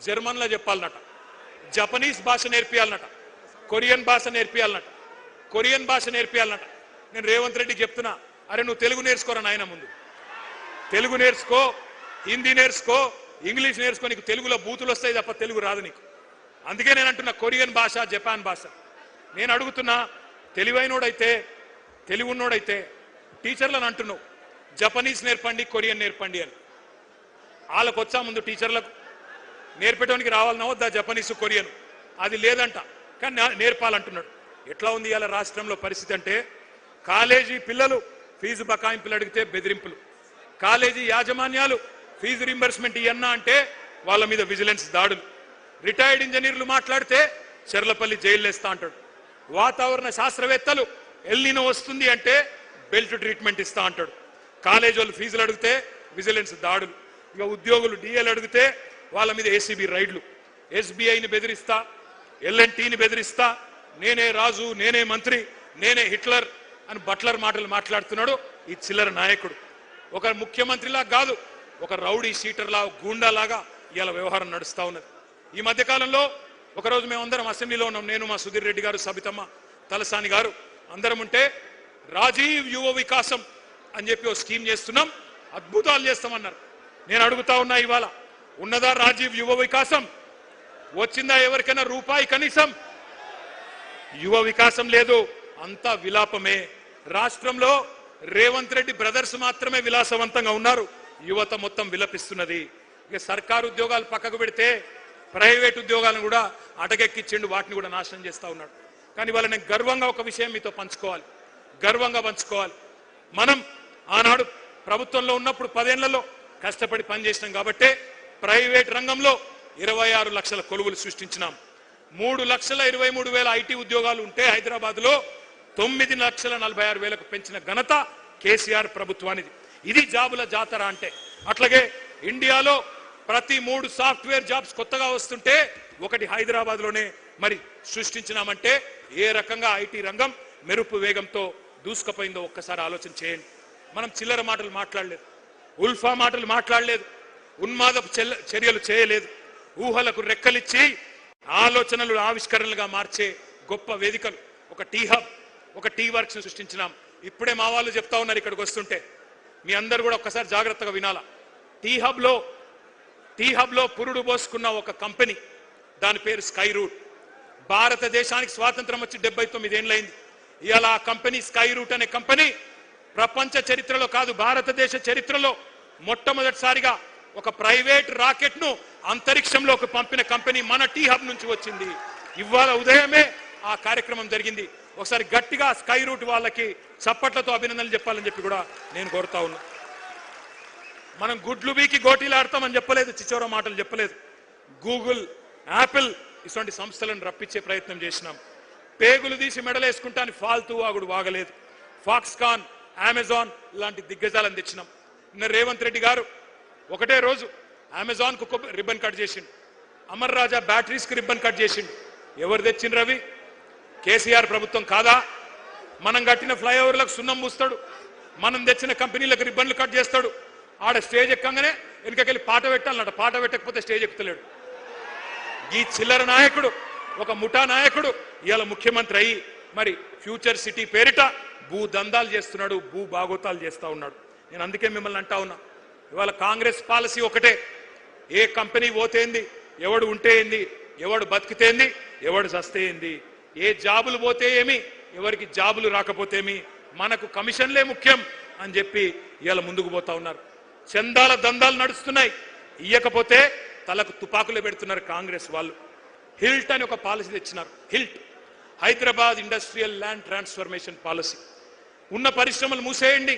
జర్మన్లో చెప్పాలన్నట, జపనీస్ భాష నేర్పియాలన్నట, కొరియన్ భాష నేర్పియాలన్నట, కొరియన్ భాష నేర్పియాలన్నట. నేను రేవంత్ రెడ్డికి చెప్తున్నా, అరే నువ్వు తెలుగు నేర్చుకోరా నాయన, ముందు తెలుగు నేర్చుకో, హిందీ నేర్చుకో, ఇంగ్లీష్ నేర్చుకో, నీకు తెలుగులో బూతులు వస్తాయి తప్ప తెలుగు రాదు నీకు. అందుకే నేను అంటున్నా కొరియన్ భాష, జపాన్ భాష. నేను అడుగుతున్నా, తెలివైనోడైతే తెలివున్నోడైతే టీచర్లను అంటున్నావు జపనీస్ నేర్పండి, కొరియన్ నేర్పండి అని. వాళ్ళకు వచ్చా ముందు టీచర్లకు నేర్పేటానికి రావాలన్నా వద్దా జపనీసు, కొరియన్? అది లేదంట, కానీ నేర్పాలంటున్నాడు. ఎట్లా ఉంది ఇవాళ రాష్ట్రంలో పరిస్థితి అంటే, కాలేజీ పిల్లలు ఫీజు బకాయింపులు అడిగితే బెదిరింపులు, కాలేజీ యాజమాన్యాలు ఫీజు రింబర్స్మెంట్ ఇయ్యన్నా అంటే వాళ్ళ మీద విజిలెన్స్ దాడులు, రిటైర్డ్ ఇంజనీర్లు మాట్లాడితే చెర్లపల్లి జైలు వేస్తా అంటాడు, వాతావరణ శాస్త్రవేత్తలు ఎల్నినో వస్తుంది అంటే బెల్ట్ ట్రీట్మెంట్ ఇస్తా అంటాడు, కాలేజీ వాళ్ళు ఫీజులు అడిగితే విజిలెన్స్ దాడులు, ఇక ఉద్యోగులు డిఎల్ అడిగితే వాళ్ళ మీద ఏసీబీ రైడ్లు, ఎస్బీఐని బెదిరిస్తా, ఎల్ఎన్టీని బెదిరిస్తా, నేనే రాజు, నేనే మంత్రి, నేనే హిట్లర్ అని బట్లర్ మాటలు మాట్లాడుతున్నాడు ఈ చిల్లర నాయకుడు. ఒక ముఖ్యమంత్రిలా కాదు, ఒక రౌడీ షీటర్లా, గూండాలాగా ఇవాళ వ్యవహారం నడుస్తూ ఉన్నది. ఈ మధ్యకాలంలో ఒకరోజు మేమందరం అసెంబ్లీలో ఉన్నాం, నేను, మా సుధీర్ రెడ్డి గారు, సబితమ్మ, తలసాని గారు అందరం ఉంటే, రాజీవ్ యువ వికాసం అని చెప్పి ఒక స్కీమ్ చేస్తున్నాం, అద్భుతాలు చేస్తామన్నారు. నేను అడుగుతా ఉన్నా, ఇవాళ ఉన్నదా రాజీవ్ యువ వికాసం? వచ్చిందా ఎవరికైనా రూపాయి కనీసం? యువ వికాసం లేదు, అంతా విలాపమే. రాష్ట్రంలో రేవంత్ రెడ్డి బ్రదర్స్ మాత్రమే విలాసవంతంగా ఉన్నారు, యువత మొత్తం విలపిస్తున్నది. ఇక సర్కారు ఉద్యోగాలు పక్కకు పెడితే ప్రైవేట్ ఉద్యోగాలను కూడా అటకెక్కించిండు, వాటిని కూడా నాశనం చేస్తా ఉన్నాడు. కానీ వాళ్ళ నేను గర్వంగా ఒక విషయం మీతో పంచుకోవాలి, గర్వంగా పంచుకోవాలి. మనం ఆనాడు ప్రభుత్వంలో ఉన్నప్పుడు 10 ఏళ్లలో కష్టపడి పనిచేసినాం కాబట్టే ప్రైవేట్ రంగంలో 26 లక్షల కొలువులు సృష్టించినాం. 3,23,000 ఐటీ ఉద్యోగాలు ఉంటే హైదరాబాద్లో 9,46,000 పెంచిన ఘనత కేసీఆర్ ప్రభుత్వానిది. ఇది జాబుల జాతర అంటే. అట్లాగే ఇండియాలో ప్రతి 3 సాఫ్ట్వేర్ జాబ్స్ కొత్తగా వస్తుంటే ఒకటి హైదరాబాద్లోనే మరి సృష్టించినామంటే ఏ రకంగా ఐటీ రంగం మెరుపు వేగంతో దూసుకుపోయిందో ఒక్కసారి ఆలోచన చేయండి. మనం చిల్లర మాటలు మాట్లాడలేదు, ఉల్ఫా మాటలు మాట్లాడలేదు, ఉన్మాదపు చర్యలు చేయలేదు, ఊహలకు రెక్కలిచ్చి ఆలోచనలు ఆవిష్కరణలుగా మార్చే గొప్ప వేదికలు, ఒక టీ హబ్, ఒక టీ వర్క్స్ సృష్టించినాం. ఇప్పుడే మా వాళ్ళు చెప్తా ఉన్నారు ఇక్కడికి వస్తుంటే, మీ అందరు కూడా ఒక్కసారి జాగ్రత్తగా వినాలా. టీ హబ్లో పురుడు పోసుకున్న ఒక కంపెనీ, దాని పేరు స్కై రూట్. భారతదేశానికి స్వాతంత్రం వచ్చి 79 ఏళ్ళైంది. ఇవాళ ఆ కంపెనీ స్కై రూట్ అనే కంపెనీ ప్రపంచ చరిత్రలో కాదు, భారతదేశ చరిత్రలో మొట్టమొదటిసారిగా ఒక ప్రైవేట్ రాకెట్ ను అంతరిక్షంలోకి పంపిన కంపెనీ మన టీ హబ్ నుంచి వచ్చింది. ఇవాళ ఉదయమే ఆ కార్యక్రమం జరిగింది. ఒకసారి గట్టిగా స్కై రూట్ వాళ్ళకి చప్పట్లతో అభినందనలు చెప్పాలని చెప్పి కూడా నేను కోరుతా ఉన్నా. మనం గుడ్లు బీకి గోటీలు ఆడతామని చెప్పలేదు, చిచోర మాటలు చెప్పలేదు. గూగుల్, యాపిల్ ఇటువంటి సంస్థలను రప్పించే ప్రయత్నం చేసినాం. పేగులు తీసి మెడలేసుకుంటాను ఫాల్తూ వాగుడు వాగలేదు. ఫాక్స్కాన్, అమెజాన్ లాంటి దిగ్గజాలను తెచ్చినాం. నిన్న రేవంత్ రెడ్డి గారు ఒకటే రోజు అమెజాన్ కు రిబ్బన్ కట్ చేసిండు, అమర్ రాజా బ్యాటరీస్ కి రిబ్బన్ కట్ చేసిండు. ఎవరు తెచ్చిండ్రు రవి? కేసీఆర్ ప్రభుత్వం కాదా? మనం కట్టిన ఫ్లైఓవర్లకు సున్నం పూస్తాడు, మనం తెచ్చిన కంపెనీలకు రిబ్బన్లు కట్ చేస్తాడు. ఆడ స్టేజ్ ఎక్కగానే వెనుకకెళ్ళి పాట పెట్టాలన్నట, పాట పెట్టకపోతే స్టేజ్ ఎక్కుతలేడు. ఈ చిల్లర నాయకుడు, ఒక ముఠా నాయకుడు ఇవాళ ముఖ్యమంత్రి అయ్యి మరి ఫ్యూచర్ సిటీ పేరిట భూ దందాలు చేస్తున్నాడు, భూ బాగోతాలు చేస్తా ఉన్నాడు. నేను అందుకే మిమ్మల్ని అంటా ఉన్నా, ఇవాళ కాంగ్రెస్ పాలసీ ఒకటే, ఏ కంపెనీ పోతేంది, ఎవడు ఉంటే ఏంది, ఎవడు బతికితేంది, ఎవడు చస్తేంది, ఏ జాబులు పోతే ఏమి, ఎవరికి జాబులు రాకపోతేమి, మనకు కమిషన్లే ముఖ్యం అని చెప్పి ఇవాళ ముందుకు పోతా ఉన్నారు. చందాల దందాలు నడుస్తున్నాయి. ఇయ్యకపోతే తలకు తుపాకులు పెడుతున్నారు కాంగ్రెస్ వాళ్ళు. హిల్ట్ అని ఒక పాలసీ తెచ్చినారు. HILT, Hyderabad industrial land transformation policy. ఉన్న పరిశ్రమలు మూసేయండి,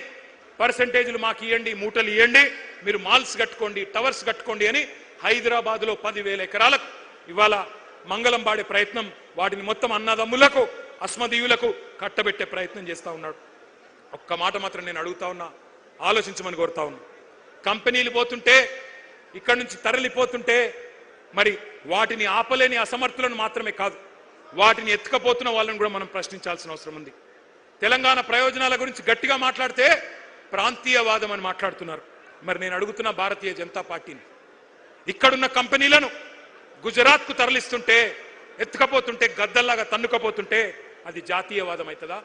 పర్సంటేజ్లు మాకు ఇవ్వండి, మూటలు ఇవ్వండి, మీరు మాల్స్ కట్టుకోండి, టవర్స్ కట్టుకోండి అని హైదరాబాద్లో 10,000 ఎకరాలకు ఇవాళ మంగళం పాడే ప్రయత్నం, వాటిని మొత్తం అన్నదమ్ములకు అస్మదీయులకు కట్టబెట్టే ప్రయత్నం చేస్తా ఉన్నాడు. ఒక్క మాట మాత్రం నేను అడుగుతా ఉన్నా, ఆలోచించమని కోరుతా ఉన్నా. కంపెనీలు పోతుంటే, ఇక్కడి నుంచి తరలిపోతుంటే మరి వాటిని ఆపలేని అసమర్థులను మాత్రమే కాదు, వాటిని ఎత్తుకపోతున్న వాళ్ళని కూడా మనం ప్రశ్నించాల్సిన అవసరం ఉంది. తెలంగాణ ప్రయోజనాల గురించి గట్టిగా మాట్లాడితే ప్రాంతీయవాదం అని మాట్లాడుతున్నారు. మరి నేను అడుగుతున్న భారతీయ జనతా పార్టీని, ఇక్కడున్న కంపెనీలను గుజరాత్కు తరలిస్తుంటే, ఎత్తుకపోతుంటే, గద్దల్లాగా తన్నుకపోతుంటే అది జాతీయవాదం అవుతుందా?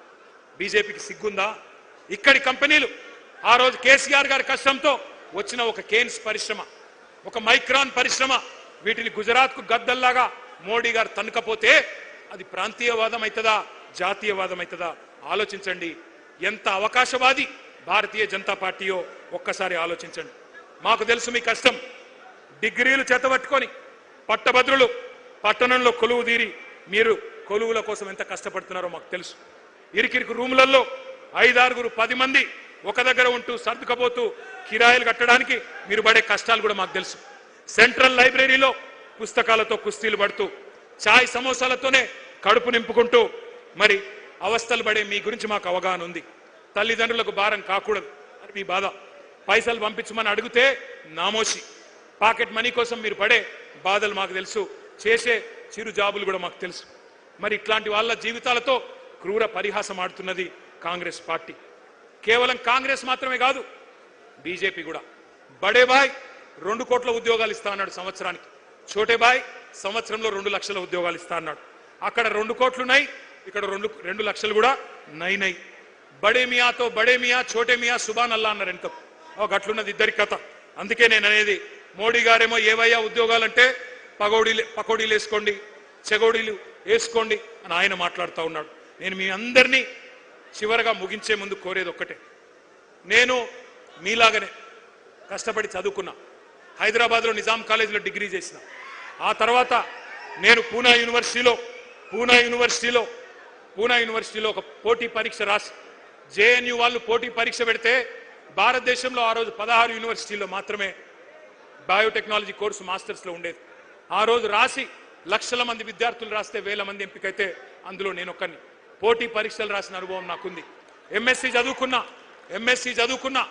బీజేపీకి సిగ్గుందా? ఇక్కడి కంపెనీలు ఆ రోజు కేసీఆర్ గారి కష్టంతో వచ్చిన ఒక కేన్స్ పరిశ్రమ, ఒక మైక్రాన్ పరిశ్రమ, వీటిని గుజరాత్కు గద్దల్లాగా మోడీ గారు తన్నుకపోతే అది ప్రాంతీయవాదం అవుతుందా, జాతీయవాదం అవుతుందా? ఆలోచించండి. ఎంత అవకాశవాది భారతీయ జనతా పార్టీయో ఒక్కసారి ఆలోచించండి. మాకు తెలుసు మీ కష్టం. డిగ్రీలు చేతబట్టుకొని పట్టభద్రులు పట్టణంలో కొలువు తీరి మీరు కొలువుల కోసం ఎంత కష్టపడుతున్నారో మాకు తెలుసు. ఇరికిరికి రూములలో 5-6, 10 మంది ఒక దగ్గర ఉంటూ సర్దుకపోతూ కిరాయిలు కట్టడానికి మీరు పడే కష్టాలు కూడా మాకు తెలుసు. సెంట్రల్ లైబ్రరీలో పుస్తకాలతో కుస్తీలు పడుతూ చాయ్ సమోసాలతోనే కడుపు నింపుకుంటూ మరి అవస్థలు పడే మీ గురించి మాకు అవగాహన ఉంది. తల్లిదండ్రులకు భారం కాకూడదు అని మీ బాధ. పైసలు పంపించమని అడిగితే నామోషి. పాకెట్ మనీ కోసం మీరు పడే బాధలు మాకు తెలుసు. చేసే చిరు జాబులు కూడా మాకు తెలుసు. మరి ఇట్లాంటి వాళ్ళ జీవితాలతో క్రూర పరిహాసం ఆడుతున్నది కాంగ్రెస్ పార్టీ. కేవలం కాంగ్రెస్ మాత్రమే కాదు, బీజేపీ కూడా. బడే బాయ్ 2 కోట్ల ఉద్యోగాలు ఇస్తా అన్నాడు సంవత్సరానికి. చోటే బాయ్ సంవత్సరంలో 2 లక్షల ఉద్యోగాలు ఇస్తా అన్నాడు. అక్కడ 2 కోట్లున్నాయి, ఇక్కడ 2 లక్షలు కూడా నై. బడే మియాతో బడే మియా, చోటే మియా, సుబాన్ అల్లా అన్నారు. ఎంత గట్లున్నది ఇద్దరి కథ. అందుకే నేను అనేది, మోడీ గారేమో ఏవయ్యా ఉద్యోగాలంటే పకోడీలు వేసుకోండి, చెగోడీలు వేసుకోండి అని ఆయన మాట్లాడుతూ ఉన్నాడు. నేను మీ అందరినీ చివరగా ముగించే ముందు కోరేది ఒక్కటే. నేను మీలాగనే కష్టపడి చదువుకున్నా. హైదరాబాద్లో నిజాం కాలేజీలో డిగ్రీ చేసిన. ఆ తర్వాత నేను పూనా యూనివర్సిటీలో ఒక పోటీ పరీక్ష రాసి, జేఎన్యూ వాళ్ళు పోటీ పరీక్ష పెడితే భారతదేశంలో ఆ రోజు 16 యూనివర్సిటీల్లో మాత్రమే బయోటెక్నాలజీ కోర్సు మాస్టర్స్లో ఉండేది. ఆ రోజు రాసి లక్షల మంది విద్యార్థులు రాస్తే 1000 మంది ఎంపికైతే అందులో నేను ఒక్కరిని. పోటీ పరీక్షలు రాసిన అనుభవం నాకుంది. ఎంఎస్సీ చదువుకున్నా.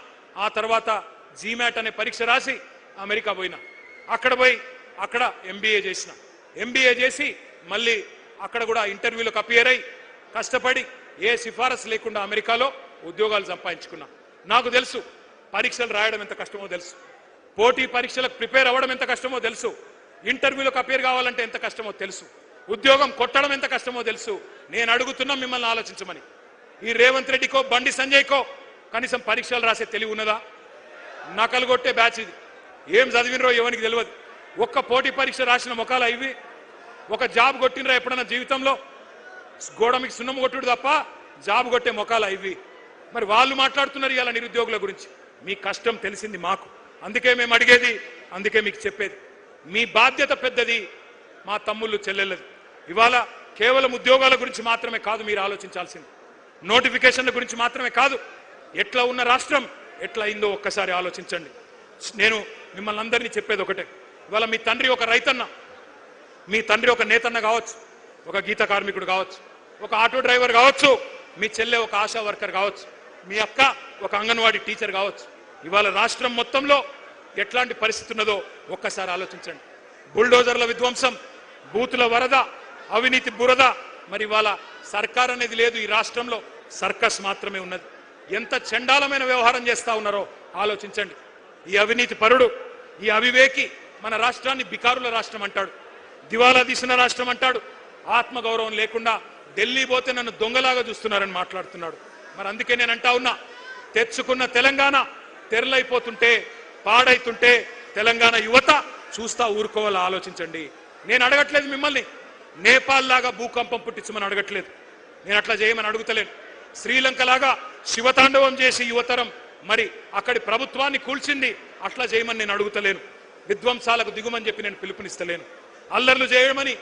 ఆ తర్వాత జీమాట్ అనే పరీక్ష రాసి అమెరికా పోయినా. అక్కడ ఎంబీఏ చేసి మళ్ళీ అక్కడ కూడా ఇంటర్వ్యూలకు అపియర్ అయ్యి కష్టపడి ఏ సిఫారసు లేకుండా అమెరికాలో ఉద్యోగాలు సంపాదించుకున్నా. నాకు తెలుసు పరీక్షలు రాయడం ఎంత కష్టమో తెలుసు, పోటీ పరీక్షలకు ప్రిపేర్ అవ్వడం ఎంత కష్టమో తెలుసు, ఇంటర్వ్యూలకు అపియర్ కావాలంటే ఎంత కష్టమో తెలుసు, ఉద్యోగం కొట్టడం ఎంత కష్టమో తెలుసు. నేను అడుగుతున్నా మిమ్మల్ని ఆలోచించమని. ఈ రేవంత్ రెడ్డికో బండి సంజయ్కో కనీసం పరీక్షలు రాసే తెలివి ఉన్నదా? నకలు కొట్టే బ్యాచ్ ఇది. ఏం చదివినరో ఎవరికి తెలియదు. ఒక్క పోటీ పరీక్ష రాసిన మొఖాలు ఇవి. ఒక జాబ్ కొట్టినరా ఎప్పుడన్నా జీవితంలో? గోడ మీకు సున్నం కొట్టుడు తప్ప జాబ్ కొట్టే మొఖాలు ఇవి. మరి వాళ్ళు మాట్లాడుతున్నారు ఇలా నిరుద్యోగుల గురించి. మీ కష్టం తెలిసింది మాకు, అందుకే మేము అడిగేది, అందుకే మీకు చెప్పేది. మీ బాధ్యత పెద్దది, మా తమ్ముళ్ళు చెల్లెళ్ళది. ఇవాళ కేవలం ఉద్యోగాల గురించి మాత్రమే కాదు మీరు ఆలోచించాల్సింది, నోటిఫికేషన్ల గురించి మాత్రమే కాదు. ఎట్లా ఉన్న రాష్ట్రం ఎట్లా అయిందో ఒక్కసారి ఆలోచించండి. నేను మిమ్మల్ని అందరినీ చెప్పేది ఒకటే, ఇవాళ మీ తండ్రి ఒక రైతన్న, మీ తండ్రి ఒక నేతన్న కావచ్చు, ఒక గీత కార్మికుడు కావచ్చు, ఒక ఆటో డ్రైవర్ కావచ్చు, మీ చెల్లె ఒక ఆశా వర్కర్ కావచ్చు, మీ అక్క ఒక అంగన్వాడీ టీచర్ కావచ్చు. ఇవాళ రాష్ట్రం మొత్తంలో ఎట్లాంటి పరిస్థితి ఉన్నదో ఒక్కసారి ఆలోచించండి. బుల్డోజర్ల విధ్వంసం, బూతుల వరద, అవినీతి బురద. మరి ఇవాళ సర్కార్ అనేది లేదు ఈ రాష్ట్రంలో, సర్కస్ మాత్రమే ఉన్నది. ఎంత చండాలమైన వ్యవహారం చేస్తా ఉన్నారో ఆలోచించండి. ఈ అవినీతి పరుడు, ఈ అవివేకి మన రాష్ట్రాన్ని బికారుల రాష్ట్రం అంటాడు, దివాలా తీసిన రాష్ట్రం అంటాడు. ఆత్మగౌరవం లేకుండా ఢిల్లీ పోతే నన్ను దొంగలాగా చూస్తున్నారని మాట్లాడుతున్నాడు. మరి అందుకే నేను అంటా ఉన్నా, తెచ్చుకున్న తెలంగాణ తెరలైపోతుంటే, పాడైతుంటే తెలంగాణ యువత చూస్తా ఊరుకోవాలా ఆలోచించండి. నేను అడగట్లేదు మిమ్మల్ని నేపాల్ లాగా భూకంపం పుట్టించమని అడగట్లేదు, నేను అట్లా చేయమని అడుగుతలేను. శ్రీలంకలాగా శివతాండవం చేసి యువతరం మరి అక్కడి ప్రభుత్వాన్ని కూల్చింది, అట్లా చేయమని నేను అడుగుతలేను. విధ్వంసాలకు దిగుమని చెప్పి నేను పిలుపునిస్తలేను. అల్లర్లు చేయమని